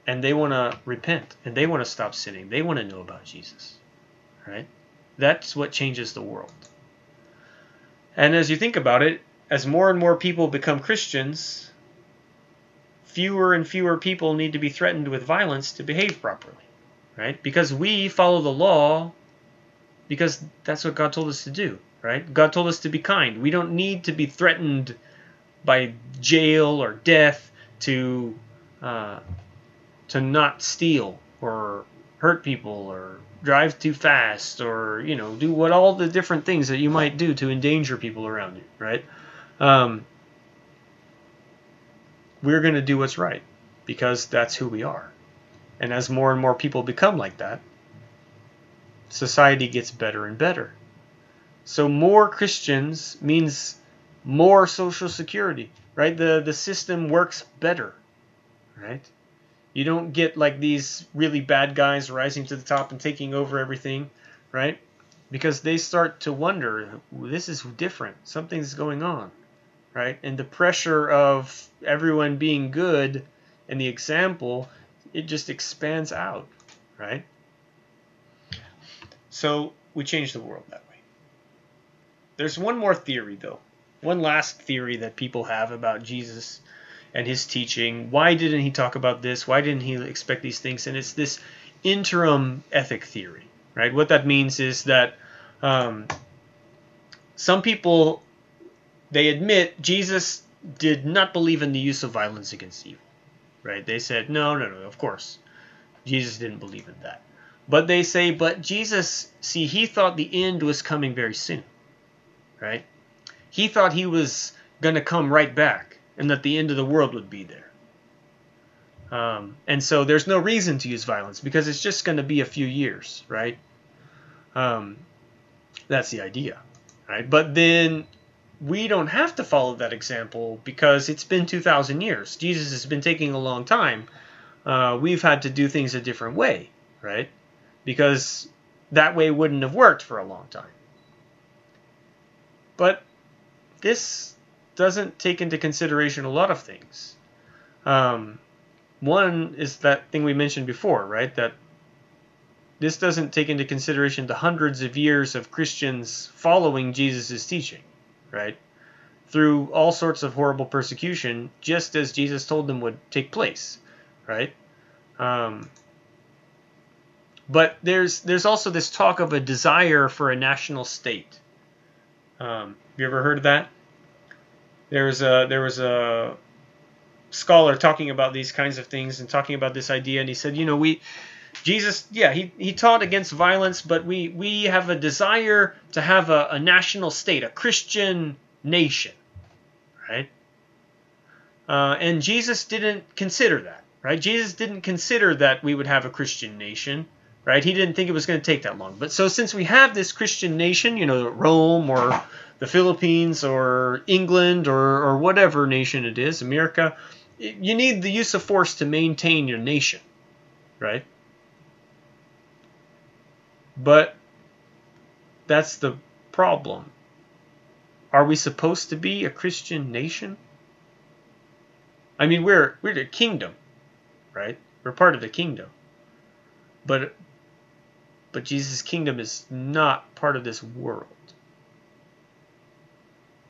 And they want to repent, and they want to stop sinning. They want to know about Jesus, right? That's what changes the world. And as you think about it, as more and more people become Christians, fewer and fewer people need to be threatened with violence to behave properly, right? Because we follow the law because that's what God told us to do, right? God told us to be kind. We don't need to be threatened by jail or death to not steal or hurt people or drive too fast or do what all the different things that you might do to endanger people around you, right? We're going to do what's right, because that's who we are. And as more and more people become like that, society gets better and better. So more Christians means more social security, right? The system works better, right? You don't get like these really bad guys rising to the top and taking over everything, right? Because they start to wonder, this is different. Something's going on, right? And the pressure of everyone being good and the example, it just expands out, right? So we change the world that way. There's one more theory, though. One last theory that people have about Jesus and his teaching. Why didn't he talk about this? Why didn't he expect these things? And it's this interim ethic theory, right? What that means is that some people, they admit Jesus did not believe in the use of violence against evil, right? They said, no, of course. Jesus didn't believe in that. But they say, but Jesus, see, he thought the end was coming very soon, right? He thought he was going to come right back and that the end of the world would be there. And so there's no reason to use violence because it's just going to be a few years, right? That's the idea, right? But then we don't have to follow that example because it's been 2,000 years. Jesus has been taking a long time. We've had to do things a different way, right? Because that way wouldn't have worked for a long time. But this doesn't take into consideration a lot of things. One is that thing we mentioned before, right? That this doesn't take into consideration the hundreds of years of Christians following Jesus' teaching, right? Through all sorts of horrible persecution, just as Jesus told them would take place, right? But there's also this talk of a desire for a national state. Have you ever heard of that? There was a scholar talking about these kinds of things and talking about this idea, and he said, Jesus, yeah, he taught against violence, but we have a desire to have a national state, a Christian nation, right? And Jesus didn't consider that, right? Jesus didn't consider that we would have a Christian nation, right? He didn't think it was going to take that long. But so since we have this Christian nation, Rome or the Philippines or England or whatever nation it is, America, you need the use of force to maintain your nation, right? But that's the problem. Are we supposed to be a Christian nation? I mean, we're the kingdom, right? We're part of the kingdom. But Jesus' kingdom is not part of this world.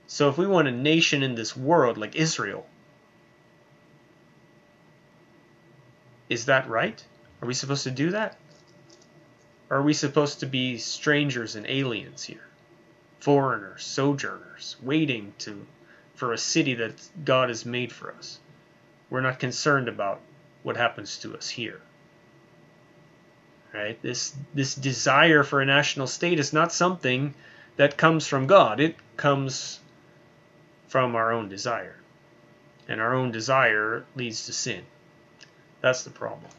So if we want a nation in this world like Israel, is that right? Are we supposed to do that? Or are we supposed to be strangers and aliens here? Foreigners, sojourners, waiting for a city that God has made for us. We're not concerned about what happens to us here. Right? This desire for a national state is not something that comes from God. It comes from our own desire. And our own desire leads to sin. That's the problem.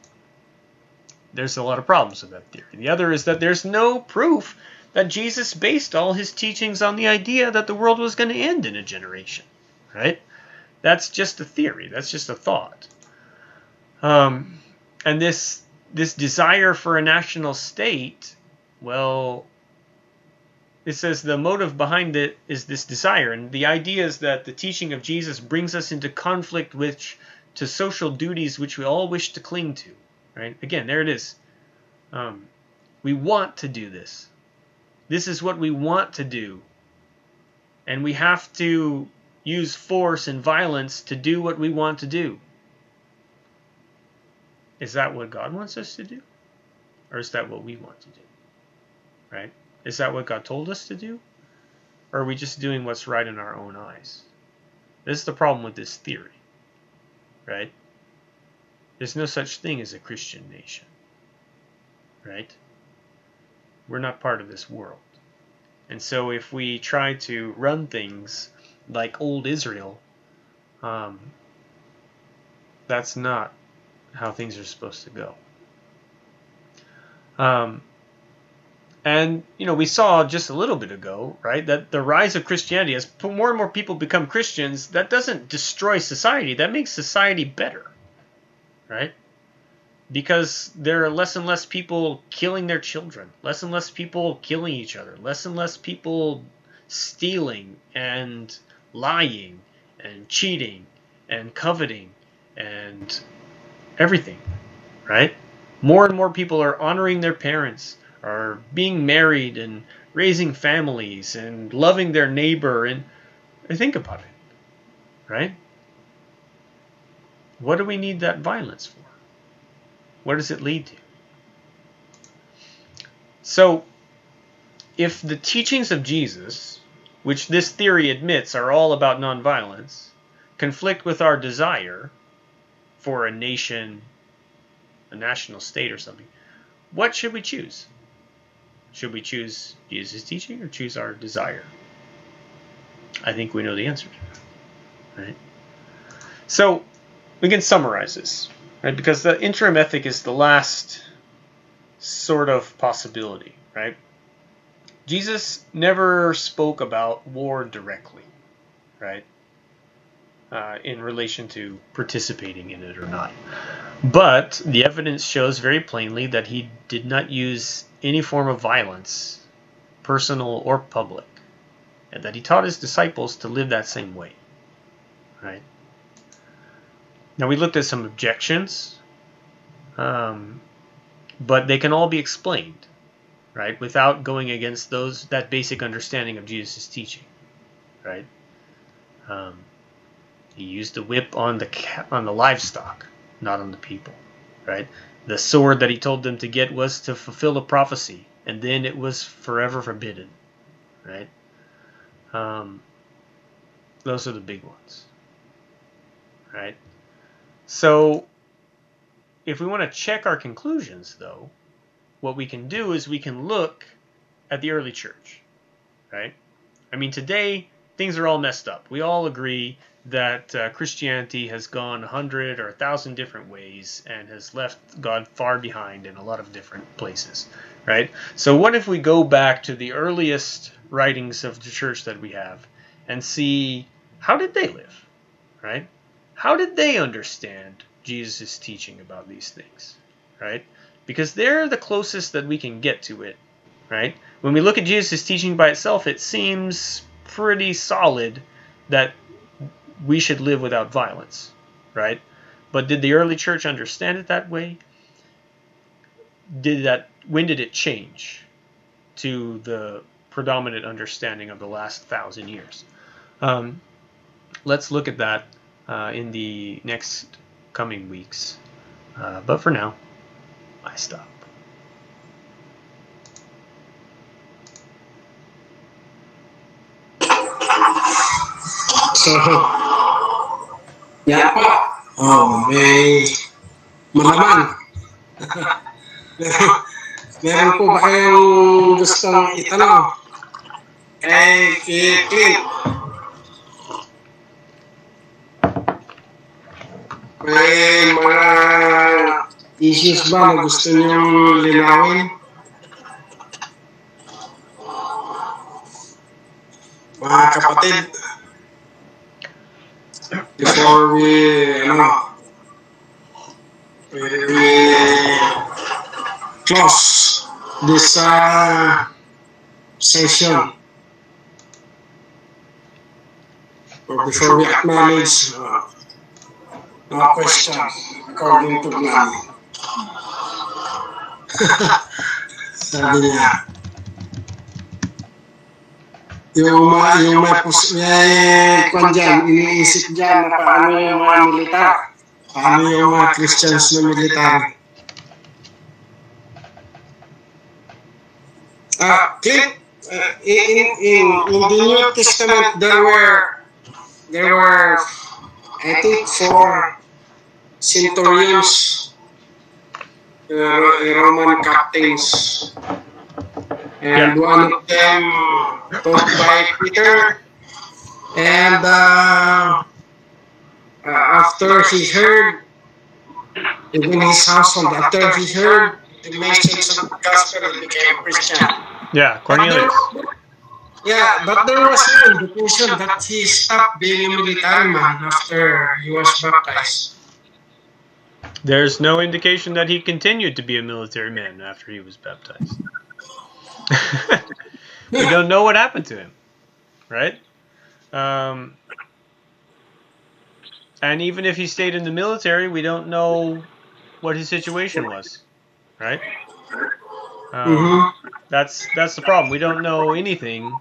There's a lot of problems with that theory. The other is that there's no proof that Jesus based all his teachings on the idea that the world was going to end in a generation. Right? That's just a theory. That's just a thought. And this desire for a national state, well, it says the motive behind it is this desire. And the idea is that the teaching of Jesus brings us into conflict to social duties which we all wish to cling to. Right? Again, there it is. We want to do this. This is what we want to do. And we have to use force and violence to do what we want to do. Is that what God wants us to do? Or is that what we want to do? Right? Is that what God told us to do? Or are we just doing what's right in our own eyes? This is the problem with this theory. Right? There's no such thing as a Christian nation. Right? We're not part of this world. And so if we try to run things like old Israel, that's not how things are supposed to go. And we saw just a little bit ago, right, that the rise of Christianity, as more and more people become Christians, that doesn't destroy society. That makes society better, right? Because there are less and less people killing their children, less and less people killing each other, less and less people stealing and lying and cheating and coveting and everything, right? More and more people are honoring their parents, are being married and raising families and loving their neighbor. And think about it, right? What do we need that violence for? What does it lead to? So, if the teachings of Jesus, which this theory admits are all about nonviolence, conflict with our desire for a nation, a national state or something, what should we choose? Should we choose Jesus' teaching or choose our desire? I think we know the answer to that, right? So we can summarize this, right? Because the interim ethic is the last sort of possibility, right? Jesus never spoke about war directly, right? In relation to participating in it or not. But the evidence shows very plainly that he did not use any form of violence, personal or public, and that he taught his disciples to live that same way, right? Now we looked at some objections, but they can all be explained, right, without going against that basic understanding of Jesus' teaching, right? He used the whip on the livestock, not on the people, right? The sword that he told them to get was to fulfill a prophecy, and then it was forever forbidden, right? Those are the big ones, right? So if we want to check our conclusions, though, what we can do is we can look at the early church, right? I mean, today, things are all messed up. We all agree that Christianity has gone 100 or 1,000 different ways and has left God far behind in a lot of different places, right? So what if we go back to the earliest writings of the church that we have and see, how did they live, right? How did they understand Jesus' teaching about these things, right? Because they're the closest that we can get to it, right? When we look at Jesus' teaching by itself, it seems pretty solid that we should live without violence, right? But did the early church understand it that way? When did it change to the predominant understanding of the last 1,000 years? Let's look at that in the next coming weeks. But for now, I stop. So, yan po. May malaman. Meron po ba kayong gustong itanong kay Clint? May mga issues ba na gusto niyong linawin? Mga kapatid, before we close this session, or before we acknowledge no question according to Glenn. Sabi niya, may kwan dyan, iniisip dyan na paano yung mga militar, paano yung mga Christians na militar. Clint, in the New Testament there were I think 4 centurions, Roman captains, and one of them taught by Peter, and after he heard even his household. After he heard the message of the gospel, he became Christian. Yeah, But there, Cornelius. but there was no indication that he stopped being a military man after he was baptized. There's no indication that he continued to be a military man after he was baptized. We don't know what happened to him, right? And even if he stayed in the military, we don't know what his situation was, right? That's the problem. We don't know anything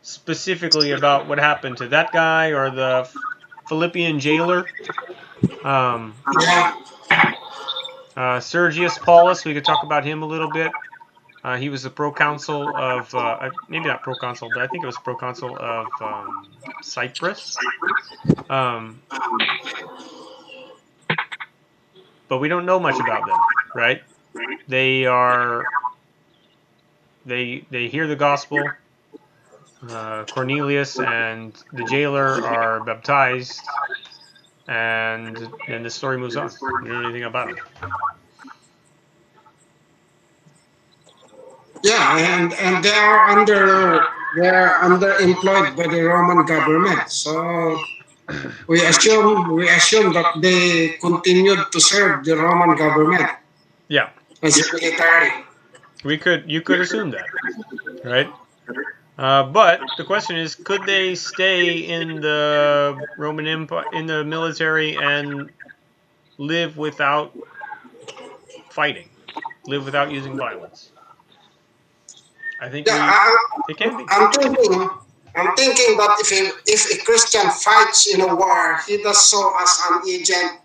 specifically about what happened to that guy or the Philippian jailer. Sergius Paulus, we could talk about him a little bit. He was a proconsul of, maybe not proconsul, but I think it was proconsul of Cyprus. But we don't know much about them, right? They hear the gospel. Cornelius and the jailer are baptized, and then the story moves on. We don't know anything about them. Yeah, and they're underemployed by the Roman government. So we assume that they continued to serve the Roman government. Yeah, as a military. You could assume that, right? But the question is, could they stay in the Roman Empire, in the military, and live without fighting, live without using violence? I think it can be. I'm thinking that if a Christian fights in a war, he does so as an agent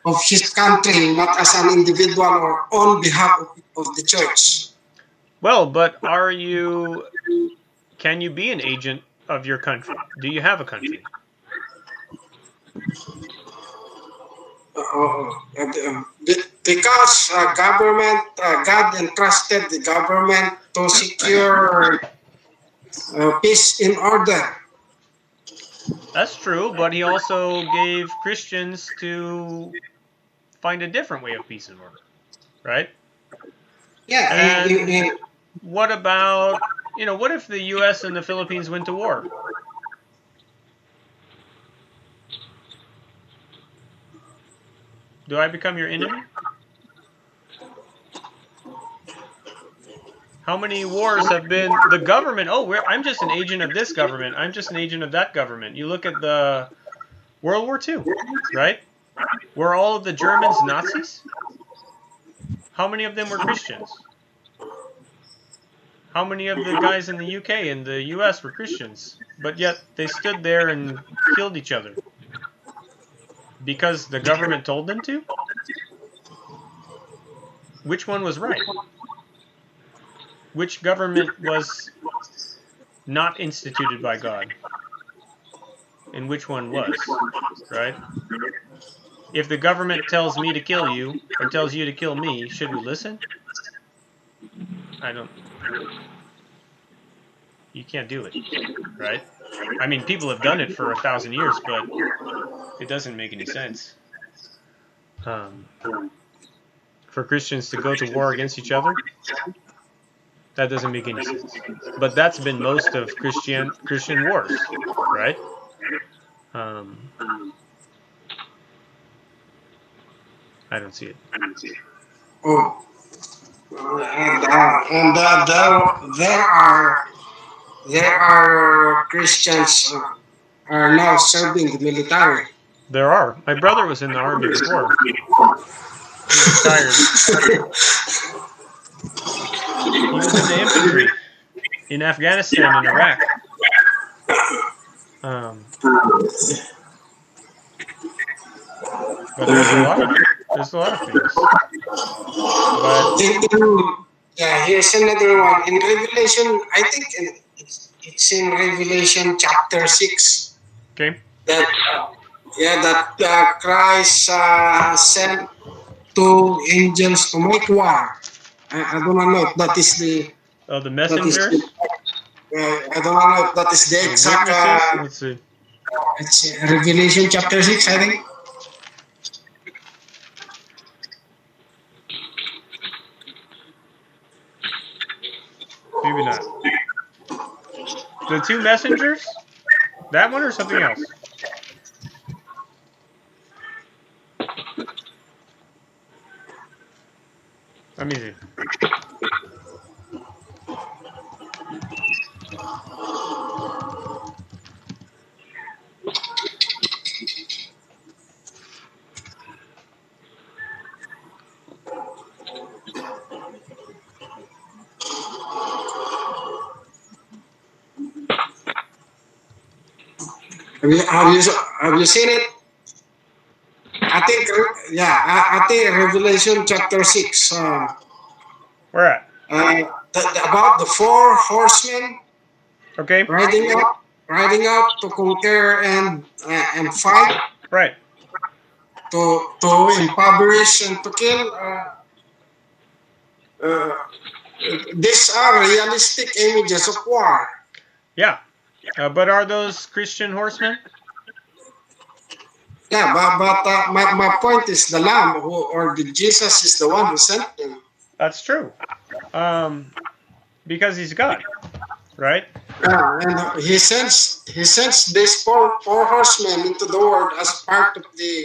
of his country, not as an individual or on behalf of the church. Well, but can you be an agent of your country? Do you have a country? Because government, God entrusted the government to secure peace in order. That's true, but he also gave Christians to find a different way of peace and order, right? Yeah. And what about, what if the U.S. and the Philippines went to war? Do I become your enemy? How many wars have been the government? Oh, I'm just an agent of this government. I'm just an agent of that government. You look at the World War II, right? Were all of the Germans Nazis? How many of them were Christians? How many of the guys in the UK and the US were Christians? But yet they stood there and killed each other. Because the government told them to? Which one was right? Which government was not instituted by God? And which one was, right? If the government tells me to kill you or tells you to kill me, should we listen? You can't do it, right? I mean, people have done it for 1,000 years, but it doesn't make any sense. For Christians to go to war against each other, that doesn't make any sense. But that's been most of Christian wars, right? I don't see it. Oh, and there are Christians are now serving the military. There are. My brother was in the army before. He retired. He was in the infantry in Afghanistan and Iraq. But there's a lot of things. Yeah, here's another one. In Revelation, I think it's in Revelation chapter 6. Okay. That Christ sent two angels to make war. I don't know if that is the... Oh, the messengers? I don't know if that is the exact... Let's see. It's Revelation chapter 6, I think. two messengers? That one or something else? Let me see. Have you seen it? I think, yeah, I think Revelation chapter 6, Where at? about the four horsemen Okay. riding up to conquer and fight, Right. to impoverish and to kill. Uh, these are realistic images of war. Yeah. But are those Christian horsemen? Yeah, but my point is the Lamb or the Jesus is the one who sent them. That's true. Because he's God, right? Yeah, and he sends these four horsemen into the world as part of the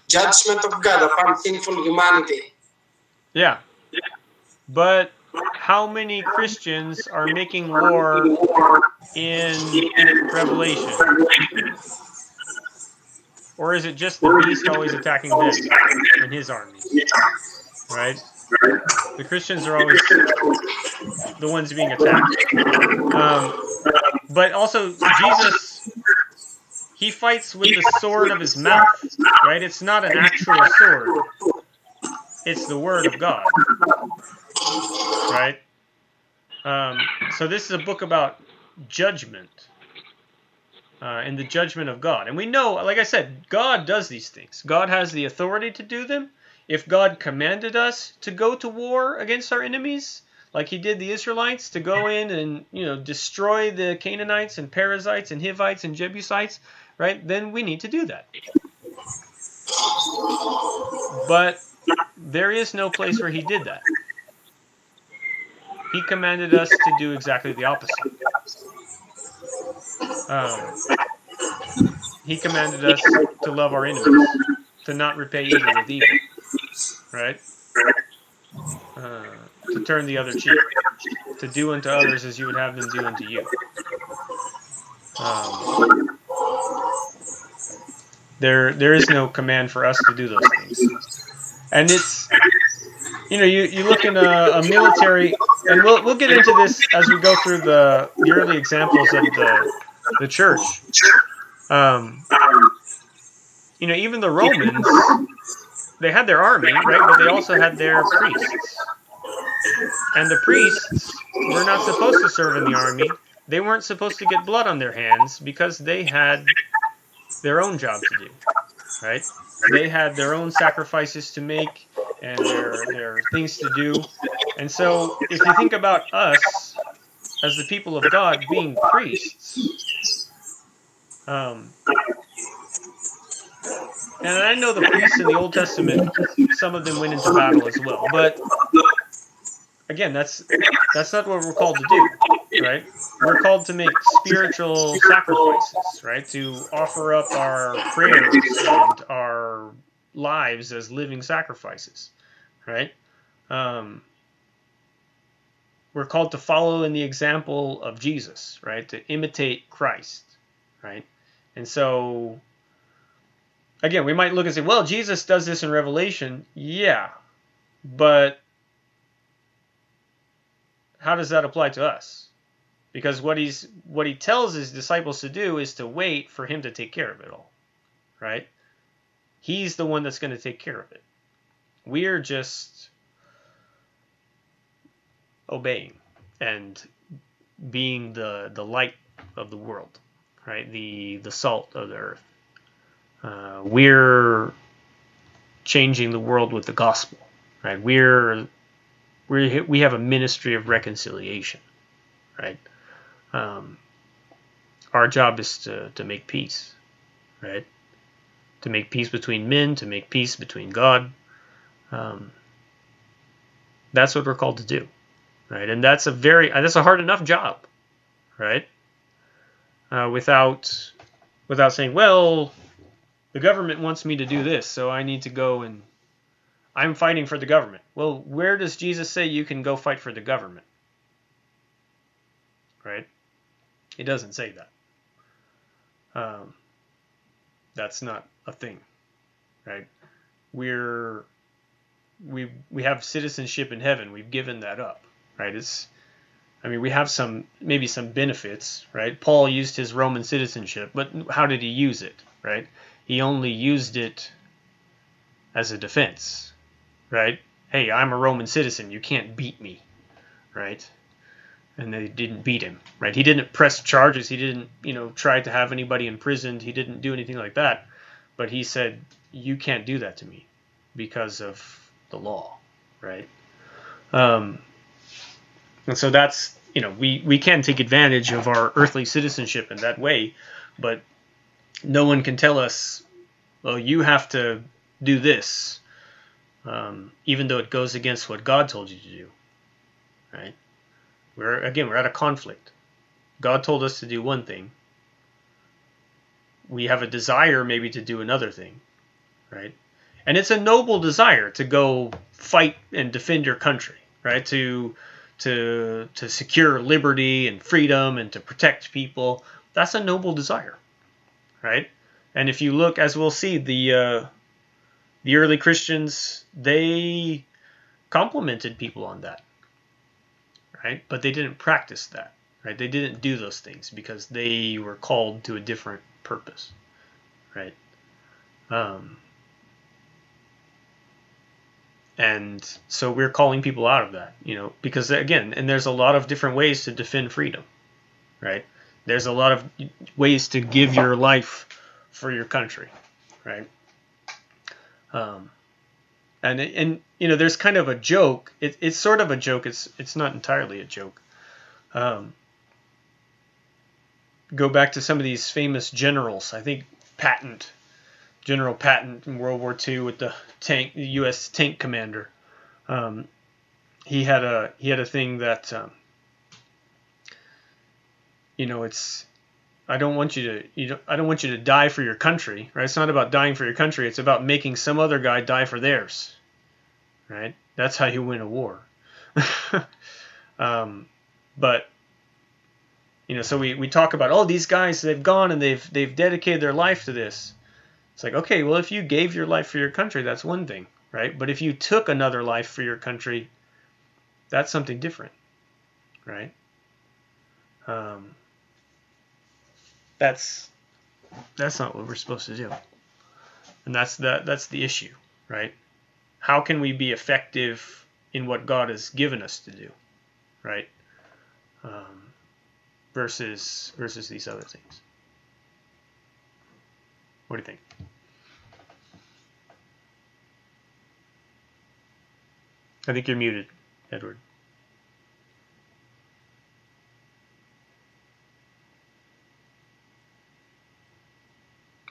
judgment of God upon sinful humanity. Yeah. But how many Christians are making war in Revelation? Or is it just the beast always attacking them and his armies? Right? The Christians are always the ones being attacked. But also, Jesus, he fights with the sword of his mouth, right? It's not an actual sword, it's the word of God, right? So this is a book about judgment and the judgment of God. And we know, like I said, God does these things. God has the authority to do them. If God commanded us to go to war against our enemies, like he did the Israelites, to go in and destroy the Canaanites and Perizzites and Hivites and Jebusites, right? Then we need to do that. But there is no place where he did that. He commanded us to do exactly the opposite. He commanded us to love our enemies, to not repay evil with evil, right? To turn the other cheek, to do unto others as you would have them do unto you. There is no command for us to do those things, and it's you look in a military, and we'll get into this as we go through the early examples of the church. Even the Romans, they had their army, right? But they also had their priests. And the priests were not supposed to serve in the army. They weren't supposed to get blood on their hands because they had their own job to do, right? They had their own sacrifices to make and their things to do. And so if you think about us as the people of God being priests, and I know the priests in the Old Testament, some of them went into battle as well, but again, that's not what we're called to do, right? We're called to make spiritual sacrifices, right? To offer up our prayers and our lives as living sacrifices, right? We're called to follow in the example of Jesus, right? To imitate Christ, right? And so, again, we might look and say, well, Jesus does this in Revelation. Yeah, but how does that apply to us? Because what he tells his disciples to do is to wait for him to take care of it all, right? He's the one that's going to take care of it. We're just obeying and being the light of the world, right? The salt of the earth. We're changing the world with the gospel, right? We have a ministry of reconciliation, right? Our job is to make peace, right? To make peace between men, to make peace between God. That's what we're called to do, right? And that's a hard enough job, right? without saying, well, the government wants me to do this, so I need to go and I'm fighting for the government. Well, where does Jesus say you can go fight for the government? Right? He doesn't say that. That's not a thing, right? We have citizenship in heaven. We've given that up, right? We have maybe some benefits, right? Paul used his Roman citizenship, but how did he use it, right? He only used it as a defense, right? Hey, I'm a Roman citizen. You can't beat me, right? And they didn't beat him, right? He didn't press charges. He didn't, try to have anybody imprisoned. He didn't do anything like that. But he said, you can't do that to me because of the law, right? And so that's, we can take advantage of our earthly citizenship in that way, but no one can tell us, well, you have to do this, even though it goes against what God told you to do, right? We're at a conflict. God told us to do one thing. We have a desire maybe to do another thing, right? And it's a noble desire to go fight and defend your country, right? To secure liberty and freedom and to protect people. That's a noble desire, right? And if you look, as we'll see, the early Christians, they complimented people on that, right? But they didn't practice that, right? They didn't do those things because they were called to a different purpose, right? And so we're calling people out of that, because again, and there's a lot of different ways to defend freedom, right? There's a lot of ways to give your life for your country, right? And there's kind of a joke. It's sort of a joke. It's not entirely a joke. Go back to some of these famous generals. I think General Patton in World War II with the U.S. tank commander. He had a thing that it's I don't want you to die for your country, right? It's not about dying for your country. It's about making some other guy die for theirs, right? That's how you win a war. But so we talk about these guys, they've gone and they've dedicated their life to this. It's like, okay, well, if you gave your life for your country, that's one thing, right? But if you took another life for your country, that's something different, right? That's not what we're supposed to do, and that's the issue, right? How can we be effective in what God has given us to do, right? Versus these other things. What do you think? I think you're muted, Edward.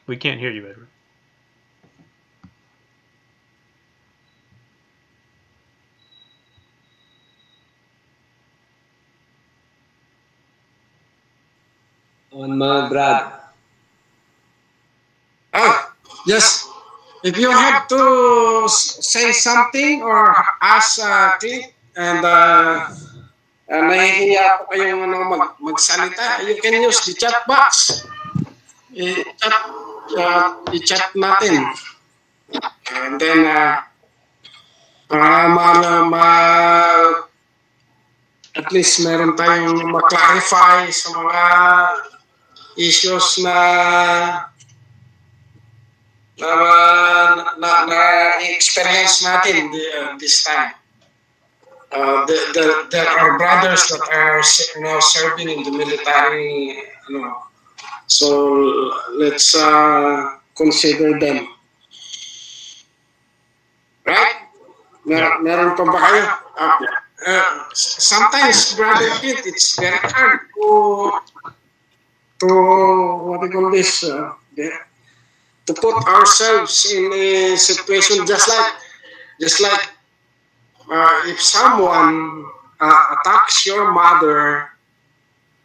We can't hear you, Edward. On my Brad. Yes. If you have to say something or ask Clint and nahihiya po kayong magsalita, you can use the chat box. I-chat natin. And then, at least meron tayong ma-clarify sa mga issues na experience natin this time. There are brothers that are now serving in the military, so let's consider them. Right? Meron pa ba kayo? Sometimes, Brother Pete, it's very hard to what do you call this? To put ourselves in a situation just like if someone attacks your mother,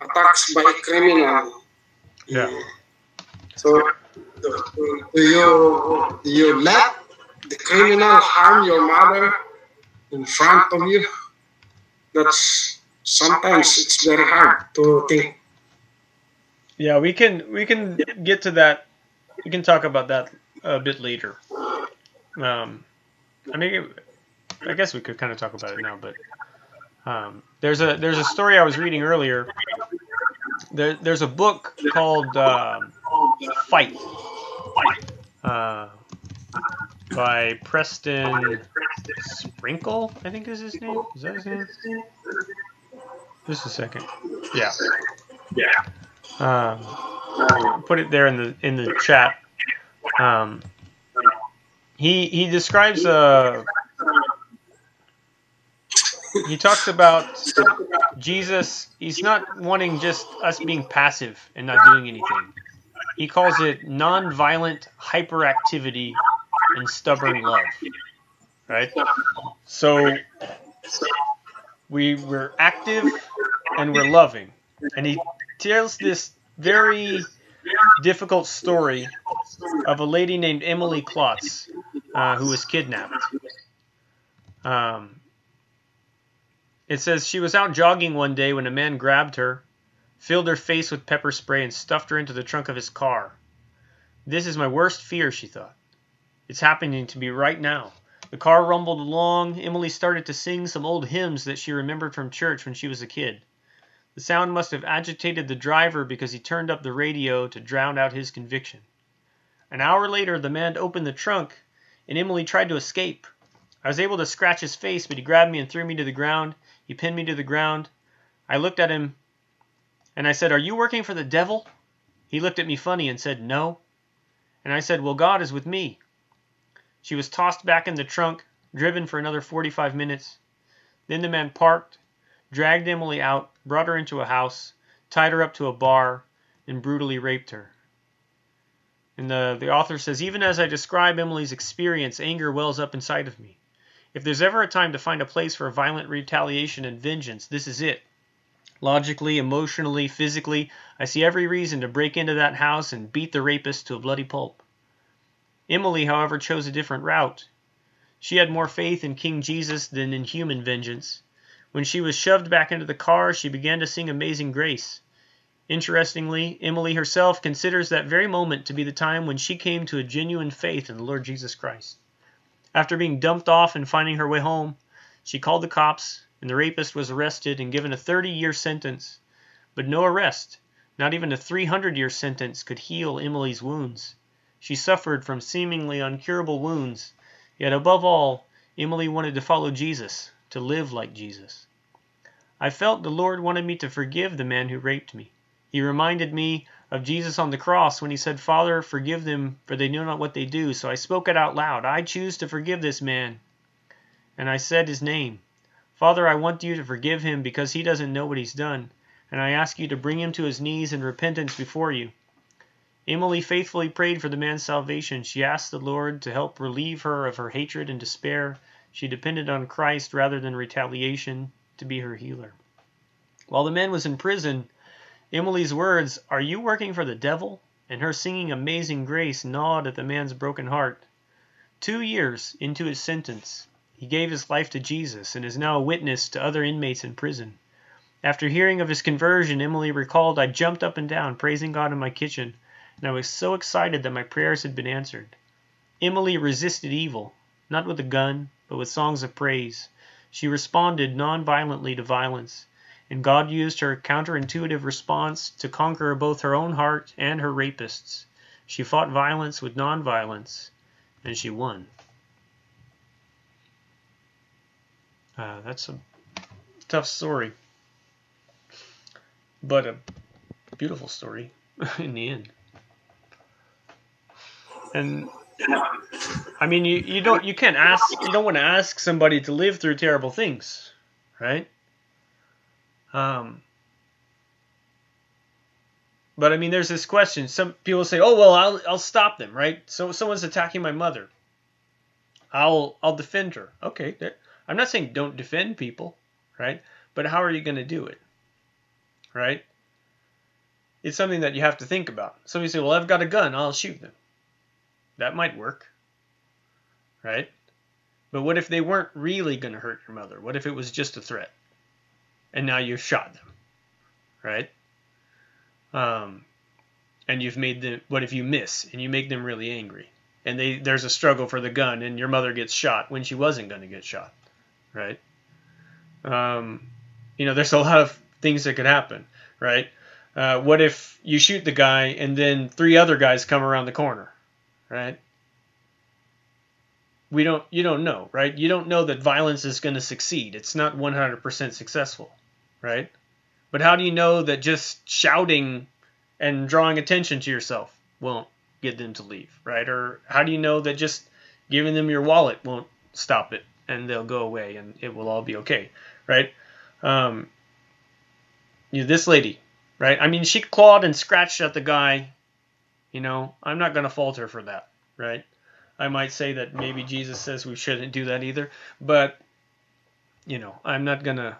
attacks by a criminal, Yeah. So, do you let the criminal harm your mother in front of you? That's sometimes it's very hard to think. Yeah, we can get to that. We can talk about that a bit later. Um, I mean, I guess we could kind of talk about it now, but there's a story I was reading earlier. There's a book called Fight uh, by Preston Sprinkle, I think is his name. Is that his name? Just a second. Yeah. Um, put it there in the chat. Um, he describes he talks about Jesus. He's not wanting just us being passive and not doing anything. He calls it non-violent hyperactivity and stubborn love. Right. So we're active and we're loving, and he tells this very difficult story of a lady named Emily Klotz, who was kidnapped. Um, it says she was out jogging one day when a man grabbed her, filled her face with pepper spray, and stuffed her into the trunk of his car. This is my worst fear, she thought. It's happening to me right now. The car rumbled along. Emily started to sing some old hymns that she remembered from church when she was a kid. The sound must have agitated the driver because he turned up the radio to drown out his conviction. An hour later, the man opened the trunk, and Emily tried to escape. I was able to scratch his face, but he grabbed me and threw me to the ground. He pinned me to the ground. I looked at him, and I said, "Are you working for the devil?" He looked at me funny and said, "No." And I said, "Well, God is with me." She was tossed back in the trunk, driven for another 45 minutes. Then the man parked, dragged Emily out, brought her into a house, tied her up to a bar, and brutally raped her. And the author says, even as I describe Emily's experience, anger wells up inside of me. If there's ever a time to find a place for violent retaliation and vengeance, this is it. Logically, emotionally, physically, I see every reason to break into that house and beat the rapist to a bloody pulp. Emily, however, chose a different route. She had more faith in King Jesus than in human vengeance. When she was shoved back into the car, she began to sing Amazing Grace. Interestingly, Emily herself considers that very moment to be the time when she came to a genuine faith in the Lord Jesus Christ. After being dumped off and finding her way home, she called the cops, and the rapist was arrested and given a 30-year sentence. But no arrest, not even a 300-year sentence, could heal Emily's wounds. She suffered from seemingly incurable wounds, yet above all, Emily wanted to follow Jesus, to live like Jesus. I felt the Lord wanted me to forgive the man who raped me. He reminded me of Jesus on the cross when he said, "Father, forgive them, for they know not what they do." So I spoke it out loud. I choose to forgive this man. And I said his name. Father, I want you to forgive him because he doesn't know what he's done. And I ask you to bring him to his knees in repentance before you. Emily faithfully prayed for the man's salvation. She asked the Lord to help relieve her of her hatred and despair. She depended on Christ rather than retaliation to be her healer. While the man was in prison, Emily's words, "Are you working for the devil?" and her singing Amazing Grace gnawed at the man's broken heart. 2 years into his sentence, he gave his life to Jesus and is now a witness to other inmates in prison. After hearing of his conversion, Emily recalled, "I jumped up and down, praising God in my kitchen, and I was so excited that my prayers had been answered." Emily resisted evil, not with a gun, but with songs of praise. She responded non-violently to violence, and God used her counterintuitive response to conquer both her own heart and her rapists. She fought violence with non-violence, and she won. That's a tough story, but a beautiful story in the end. And I mean, you don't want to ask somebody to live through terrible things, right? But I mean, there's this question. Some people say, "Oh well, I'll stop them," right? So someone's attacking my mother. I'll defend her. Okay, I'm not saying don't defend people, right? But how are you going to do it, right? it's something that you have to think about. Somebody say, well, I've got a gun, I'll shoot them. That might work, right? But what if they weren't really going to hurt your mother? What if it was just a threat? And now you've shot them, right? And you've made them, what if you miss and you make them really angry? And there's a struggle for the gun and your mother gets shot when she wasn't going to get shot, right? There's a lot of things that could happen, right? What if you shoot the guy and then 3 other guys come around the corner, right? You don't know, right? You don't know that violence is going to succeed. It's not 100% successful, right? But how do you know that just shouting and drawing attention to yourself won't get them to leave, right? Or how do you know that just giving them your wallet won't stop it and they'll go away and it will all be okay, right? This lady, right? I mean, she clawed and scratched at the guy. I'm not going to fault her for that, right? I might say that maybe Jesus says we shouldn't do that either, but I'm not going to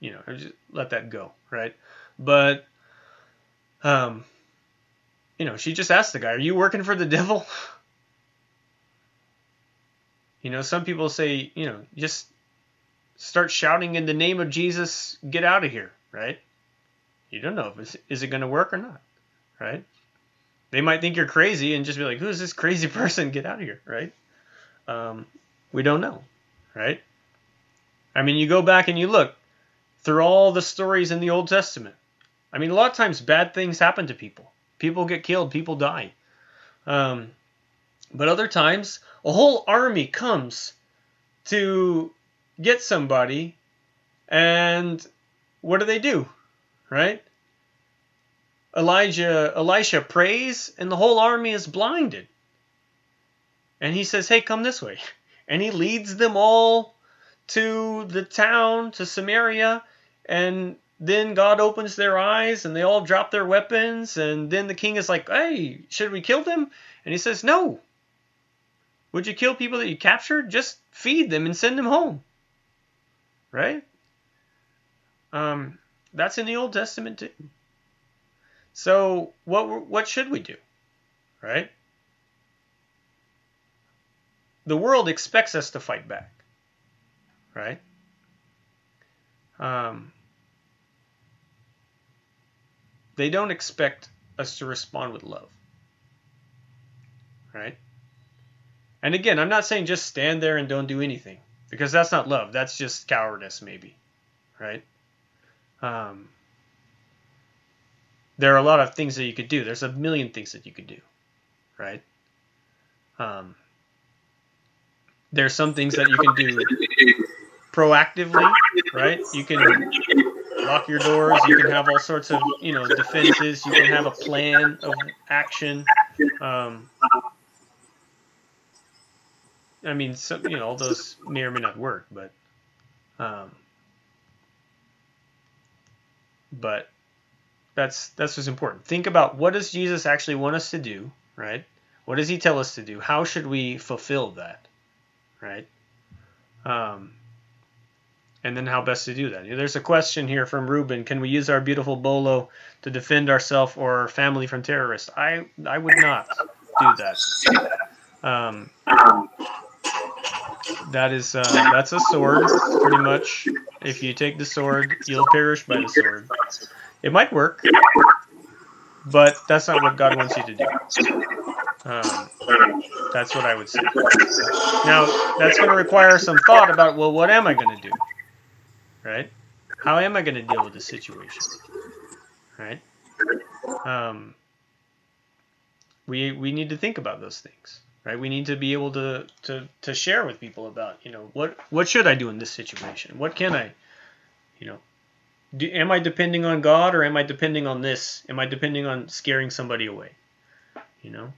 just let that go, right? But she just asked the guy, "Are you working for the devil?" Some people say, just start shouting in the name of Jesus, get out of here, right? You don't know if is it going to work or not, right? They might think you're crazy and just be like, who's this crazy person? Get out of here, right? We don't know, right? I mean, you go back and you look through all the stories in the Old Testament. I mean, a lot of times bad things happen to people. People get killed, people die. But other times, a whole army comes to get somebody, and what do? Right? Elisha prays, and the whole army is blinded. And he says, hey, come this way. And he leads them all to the town, to Samaria, and then God opens their eyes, and they all drop their weapons, and then the king is like, hey, should we kill them? And he says, no. Would you kill people that you captured? Just feed them and send them home. Right? That's in the Old Testament too. So what should we do? Right? The world expects us to fight back. Right? They don't expect us to respond with love. Right? And again, I'm not saying just stand there and don't do anything, because that's not love. That's just cowardice, maybe. Right? There are a lot of things that you could do. There's a million things that you could do. Right? There's some things that you can do proactively. Right? You can lock your doors. You can have all sorts of, defenses. You can have a plan of action. I mean, all those may or may not work, but that's what's important. Think about, what does Jesus actually want us to do, right? What does he tell us to do? How should we fulfill that, right? And then how best to do that. There's a question here from Ruben. Can we use our beautiful bolo to defend ourselves or our family from terrorists? I would not do that. That's a sword, pretty much. If you take the sword, you'll perish by the sword. It might work, but that's not what God wants you to do. That's what I would say. Now, that's going to require some thought about, well, what am I going to do? Right? How am I going to deal with this situation? Right? We need to think about those things. Right? We need to be able to share with people about, what should I do in this situation? What can I, am I depending on God, or am I depending on this? Am I depending on scaring somebody away? I don't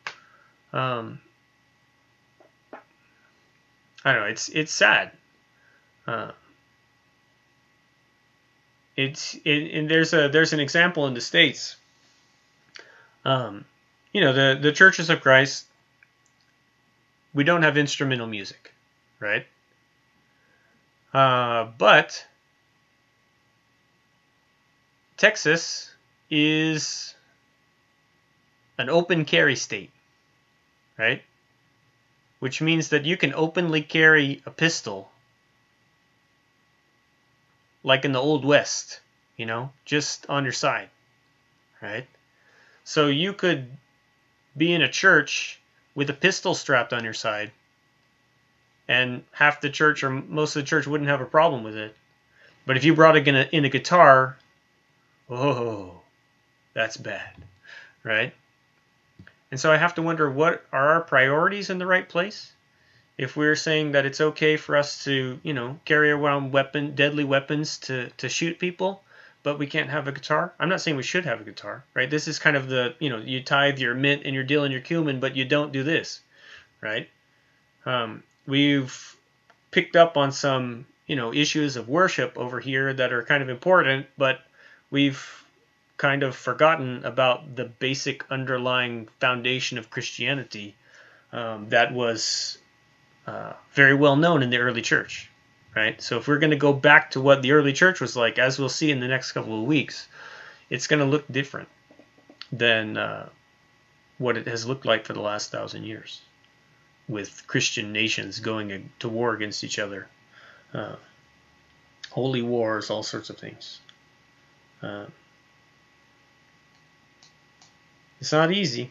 know. It's sad. And there's an example in the States. The Churches of Christ, we don't have instrumental music, right? But Texas is an open carry state, right? Which means that you can openly carry a pistol like in the Old West, just on your side, right? So you could be in a church with a pistol strapped on your side, and half the church or most of the church wouldn't have a problem with it. But if you brought in a guitar, oh, that's bad, right? And so I have to wonder, what are our priorities in the right place? If we're saying that it's okay for us to, carry around deadly weapons to shoot people, but we can't have a guitar. I'm not saying we should have a guitar, right? This is kind of the, you tithe your mint and your dill and your cumin, but you don't do this, right? We've picked up on some, issues of worship over here that are kind of important, but we've kind of forgotten about the basic underlying foundation of Christianity that was very well known in the early church, right? So if we're going to go back to what the early church was like, as we'll see in the next couple of weeks, it's going to look different than what it has looked like for the last 1,000 years, with Christian nations going to war against each other, holy wars, all sorts of things. It's not easy.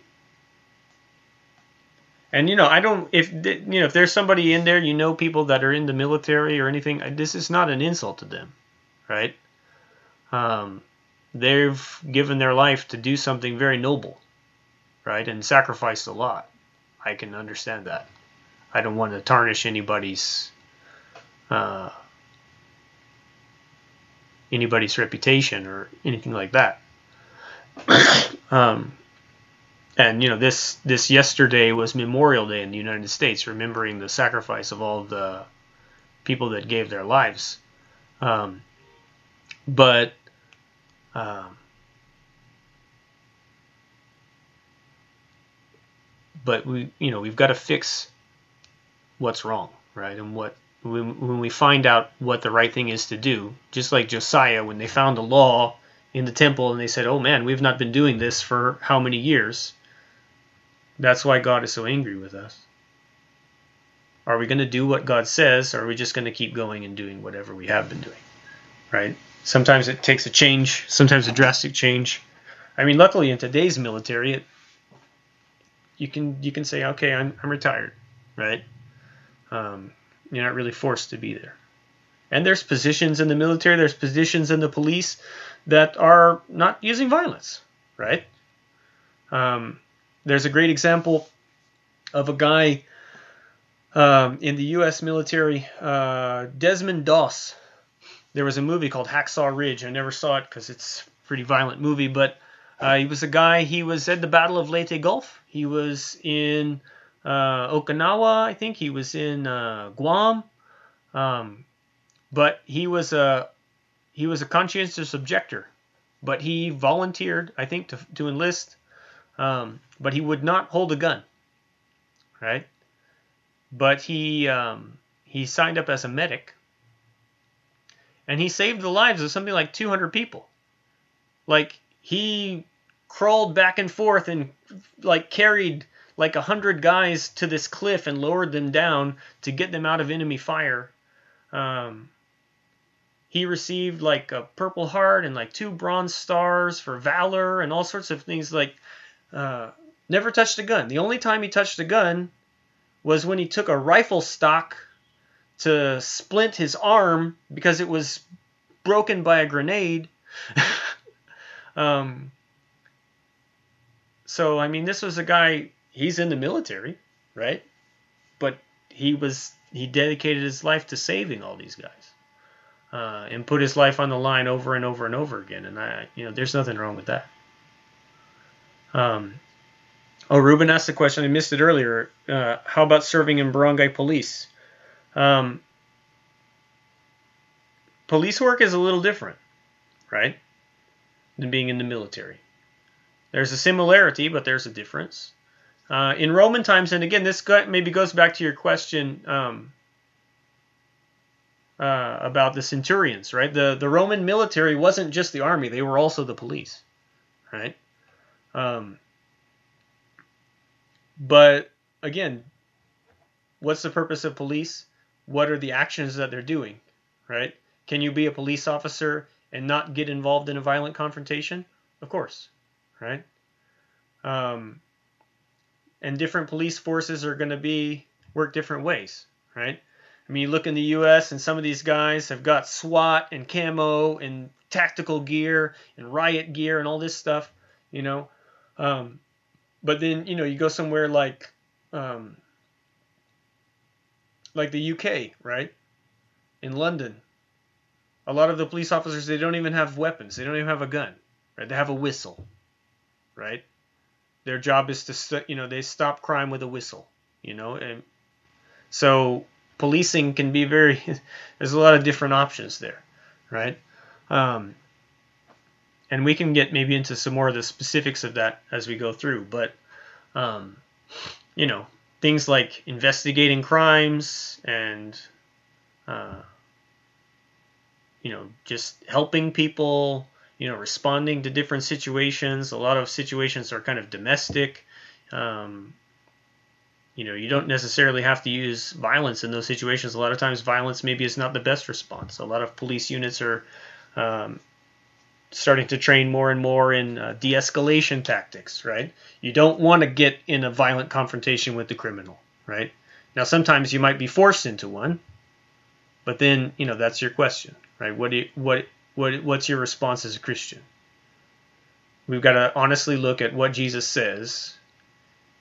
And I don't. If there's somebody in there, people that are in the military or anything, this is not an insult to them, right? They've given their life to do something very noble, right, and sacrificed a lot. I can understand that. I don't want to tarnish anybody's reputation or anything like that. And this yesterday was Memorial Day in the United States, remembering the sacrifice of all the people that gave their lives. But we've got to fix what's wrong, right? And when we find out what the right thing is to do, just like Josiah, when they found the law in the temple and they said, "Oh man, we've not been doing this for how many years?" That's why God is so angry with us. Are we going to do what God says, or are we just going to keep going and doing whatever we have been doing, right? Sometimes it takes a change, sometimes a drastic change. I mean, luckily in today's military, you can say, okay, I'm retired, right? You're not really forced to be there. And there's positions in the military, there's positions in the police that are not using violence, right? There's a great example of a guy in the U.S. military, Desmond Doss. There was a movie called Hacksaw Ridge. I never saw it because it's a pretty violent movie, but he was a guy, he was at the Battle of Leyte Gulf. He was in Okinawa, I think. He was in Guam. But he was a conscientious objector. But he volunteered, I think, to enlist. But he would not hold a gun, right? But he signed up as a medic, and he saved the lives of something like 200 people. Like, he crawled back and forth and carried 100 guys to this cliff and lowered them down to get them out of enemy fire. He received a Purple Heart and 2 Bronze Stars for valor and all sorts of things. Never touched a gun. The only time he touched a gun was when he took a rifle stock to splint his arm because it was broken by a grenade. So, I mean, this was a guy, he's in the military, right? But he dedicated his life to saving all these guys. And put his life on the line over and over and over again. And there's nothing wrong with that. Ruben asked the question, I missed it earlier. How about serving in barangay police? Police work is a little different, right, than being in the military. There's a similarity, but there's a difference. In Roman times, and again, this maybe goes back to your question about the centurions, right? The Roman military wasn't just the army, they were also the police, right? But again, what's the purpose of police? What are the actions that they're doing, right? Can you be a police officer and not get involved in a violent confrontation? Of course, right? And different police forces are going to work different ways, right? I mean, you look in the U.S. and some of these guys have got SWAT and camo and tactical gear and riot gear and all this stuff, you know. But then you go somewhere like the UK, right? In London, a lot of the police officers, they don't even have weapons. They don't even have a gun, right? They have a whistle, right? Their job is to they stop crime with a whistle, and so policing can be very there's a lot of different options there, right? And we can get maybe into some more of the specifics of that as we go through, but things like investigating crimes and just helping people, responding to different situations. A lot of situations are kind of domestic. You don't necessarily have to use violence in those situations. A lot of times violence maybe is not the best response. A lot of police units are starting to train more and more in de-escalation tactics, right? You don't want to get in a violent confrontation with the criminal, right? Now, sometimes you might be forced into one, but then, that's your question, right? What's your response as a Christian? We've got to honestly look at what Jesus says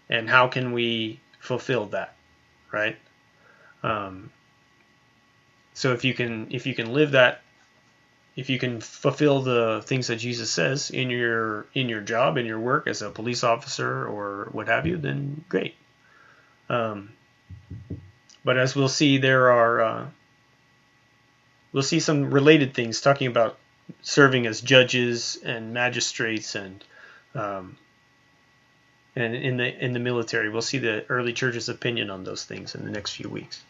and how can we fulfill that, right? So if you can live that, if you can fulfill the things that Jesus says in your job, in your work as a police officer or what have you, then great. But as we'll see, we'll see some related things talking about serving as judges and magistrates and in the military. We'll see the early church's opinion on those things in the next few weeks.